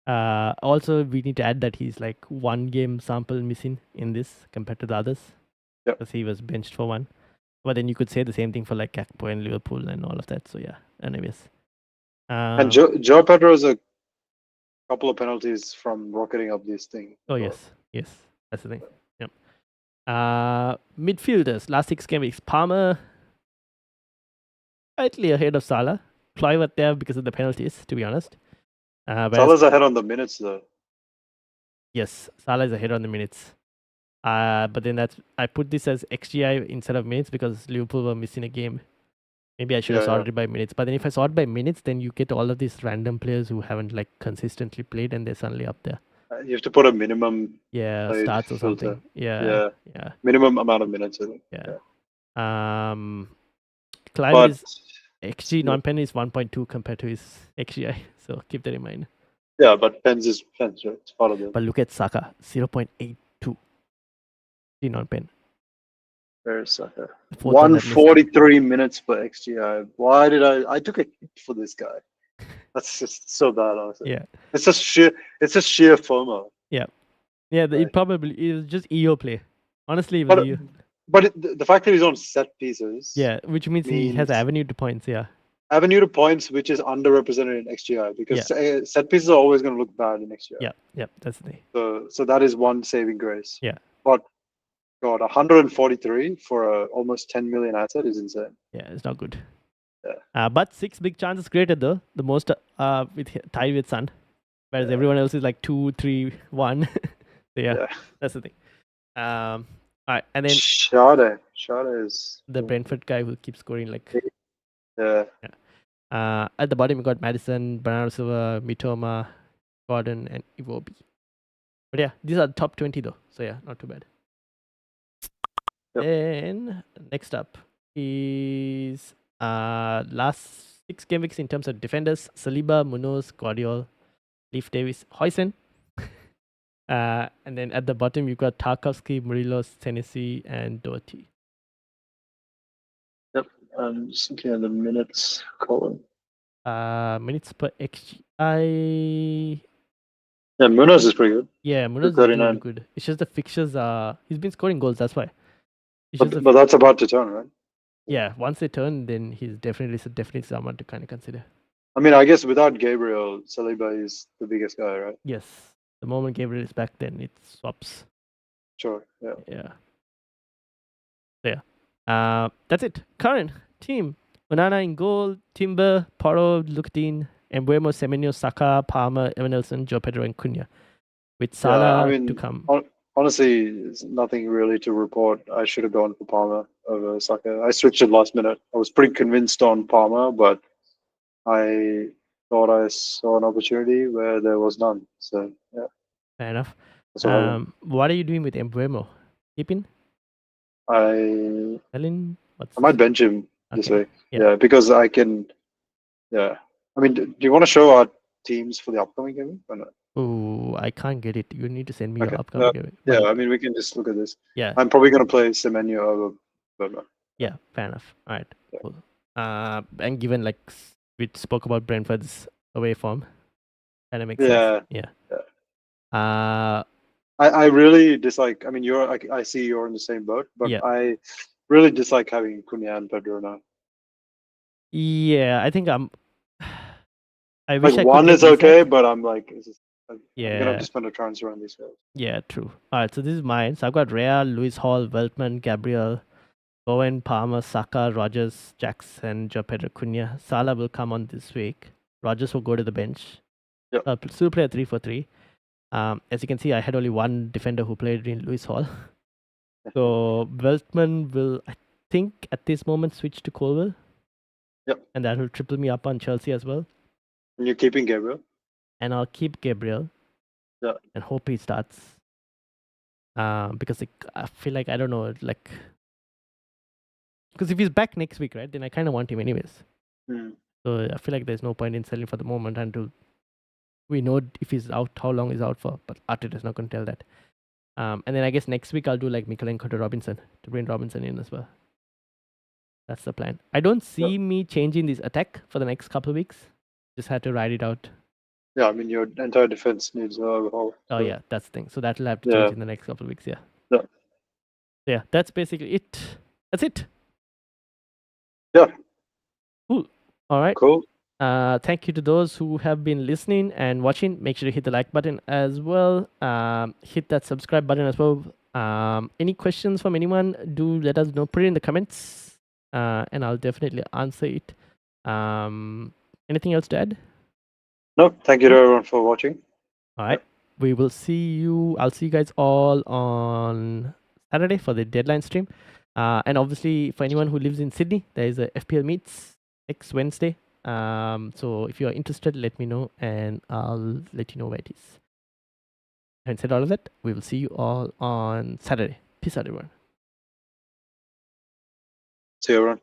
Also, we need to add that he's like 1 game sample missing in this compared to the others. Yeah. Because he was benched for 1. But then you could say the same thing for like Gakpo and Liverpool and all of that. So yeah, anyways. And Joe Pedro is a couple of penalties from rocketing up this thing. Oh, yes, that's the thing. Yep. Midfielders, last 6 game weeks. Palmer, slightly ahead of Salah. Kluivert there because of the penalties, to be honest. Salah's ahead on the minutes, though. Yes, Salah is ahead on the minutes. But then I put this as XGI instead of minutes because Liverpool were missing a game. Maybe I should have sorted it by minutes. But then if I sort by minutes, then you get all of these random players who haven't like consistently played and they're suddenly up there. You have to put a minimum. Starts or something. Yeah. Minimum amount of minutes, I think. Clive is XG non-pen is 1.2 compared to his XGI. So keep that in mind. Yeah, but Pens is Pens, right? It's part of it. But look at Saka, 0.82 non-pen. Where's Saka? 143 minutes per XGI. Why did I took a hit for this guy? That's just so bad, honestly. Yeah. It's just sheer FOMO. Yeah. Yeah, it was just EO play. Honestly, it was EO. But the fact that he's on set pieces. Yeah, which means he has avenue to points, Avenue to points, which is underrepresented in XGI because set pieces are always going to look bad in XGI. Yeah, that's the thing. So that is one saving grace. Yeah. But God, 143 for a almost 10 million asset is insane. Yeah, it's not good. Yeah. But 6 big chances created though. The most tied with Sun, whereas everyone else is like 2, 3, 1. So yeah, that's the thing. All right, and then Sade is the Brentford guy who keeps scoring like. Yeah. At the bottom, you got Madison, Bernardo Silva, Mitoma, Gordon, and Iwobi. But yeah, these are the top 20 though. So yeah, not too bad. Yep. Then next up is last 6 game weeks in terms of defenders: Saliba, Munoz, Guardiola, Leif Davis, Hoysen. And then at the bottom, you got Tarkovsky, Murillos, Tennessee, and Doherty. Yep. I'm just looking at the minutes column. Minutes per XG. Yeah, Munoz is pretty good. Yeah, Munoz is doing good. It's just the fixtures he's been scoring goals, that's why. But that's about to turn, right? Yeah, once they turn, then he's definitely someone to kind of consider. I mean, I guess without Gabriel, Saliba is the biggest guy, right? Yes. The moment Gabriel is back, then it swaps. Sure. Yeah. Yeah. That's it. Karan, team. Onana in goal, Timber, Porro, Lukatin, Embuemo, Semenyo, Saka, Palmer, Evan Nelson, Joe Pedro, and Cunha. With Salah to come. Honestly, there's nothing really to report. I should have gone for Palmer over Saka. I switched it last minute. I was pretty convinced on Palmer, but I thought I saw an opportunity where there was none. So yeah. Fair enough. What are you doing with Embuemo? Keeping? I I might bench him this week. Yeah. Yeah, because I can. Yeah. I mean, do you want to show our teams for the upcoming game or not? Oh, I can't get it. You need to send me your upcoming game. Yeah, I mean, we can just look at this. Yeah. I'm probably going to play Semenyo over Burma. Yeah, fair enough. All right. Yeah. Cool. And given like we spoke about Brentford's away form, kind of makes sense. Yeah. I really dislike. I mean, I see you're in the same boat, but I really dislike having Cunha and Pedro now. Yeah, I think I wish like one is okay, but I'm like, I'm gonna have to spend a transfer on these guys. Yeah, true. All right, so this is mine. So I've got Rea, Lewis Hall, Veltman, Gabriel, Bowen, Palmer, Saka, Rogers, Jackson, Joe Pedro, Cunha. Salah will come on this week. Rogers will go to the bench. Still play a 3-4-3. As you can see, I had only one defender who played in Lewis Hall. So Veltman will, I think, at this moment switch to Colwell. Yep. And that will triple me up on Chelsea as well. And you're keeping Gabriel? And I'll keep Gabriel. Yeah. And hope he starts. Because I feel like, I don't know, like... Because if he's back next week, right, then I kind of want him anyways. So I feel like there's no point in selling for the moment until we know if he's out, how long he's out for. But Arteta's not going to tell that. And then I guess next week I'll do like Mikalenko to Robinson, to bring Robinson in as well. That's the plan. I don't see me changing this attack for the next couple of weeks. Just had to ride it out. Yeah, I mean, your entire defense needs an overhaul. Oh, yeah, that's the thing. So that'll have to change in the next couple of weeks, Yeah, that's basically it. That's it. Yeah. Cool. All right. Cool. Thank you to those who have been listening and watching. Make sure to hit the like button as well. Hit that subscribe button as well. Any questions from anyone, do let us know. Put it in the comments. And I'll definitely answer it. Anything else to add? No, thank you to everyone for watching. All right. We will see you. I'll see you guys all on Saturday for the deadline stream. And obviously, for anyone who lives in Sydney, there is a FPL Meets next Wednesday. So if you are interested, let me know and I'll let you know where it is. Having said all of that, we will see you all on Saturday. Peace out, everyone. See you, everyone.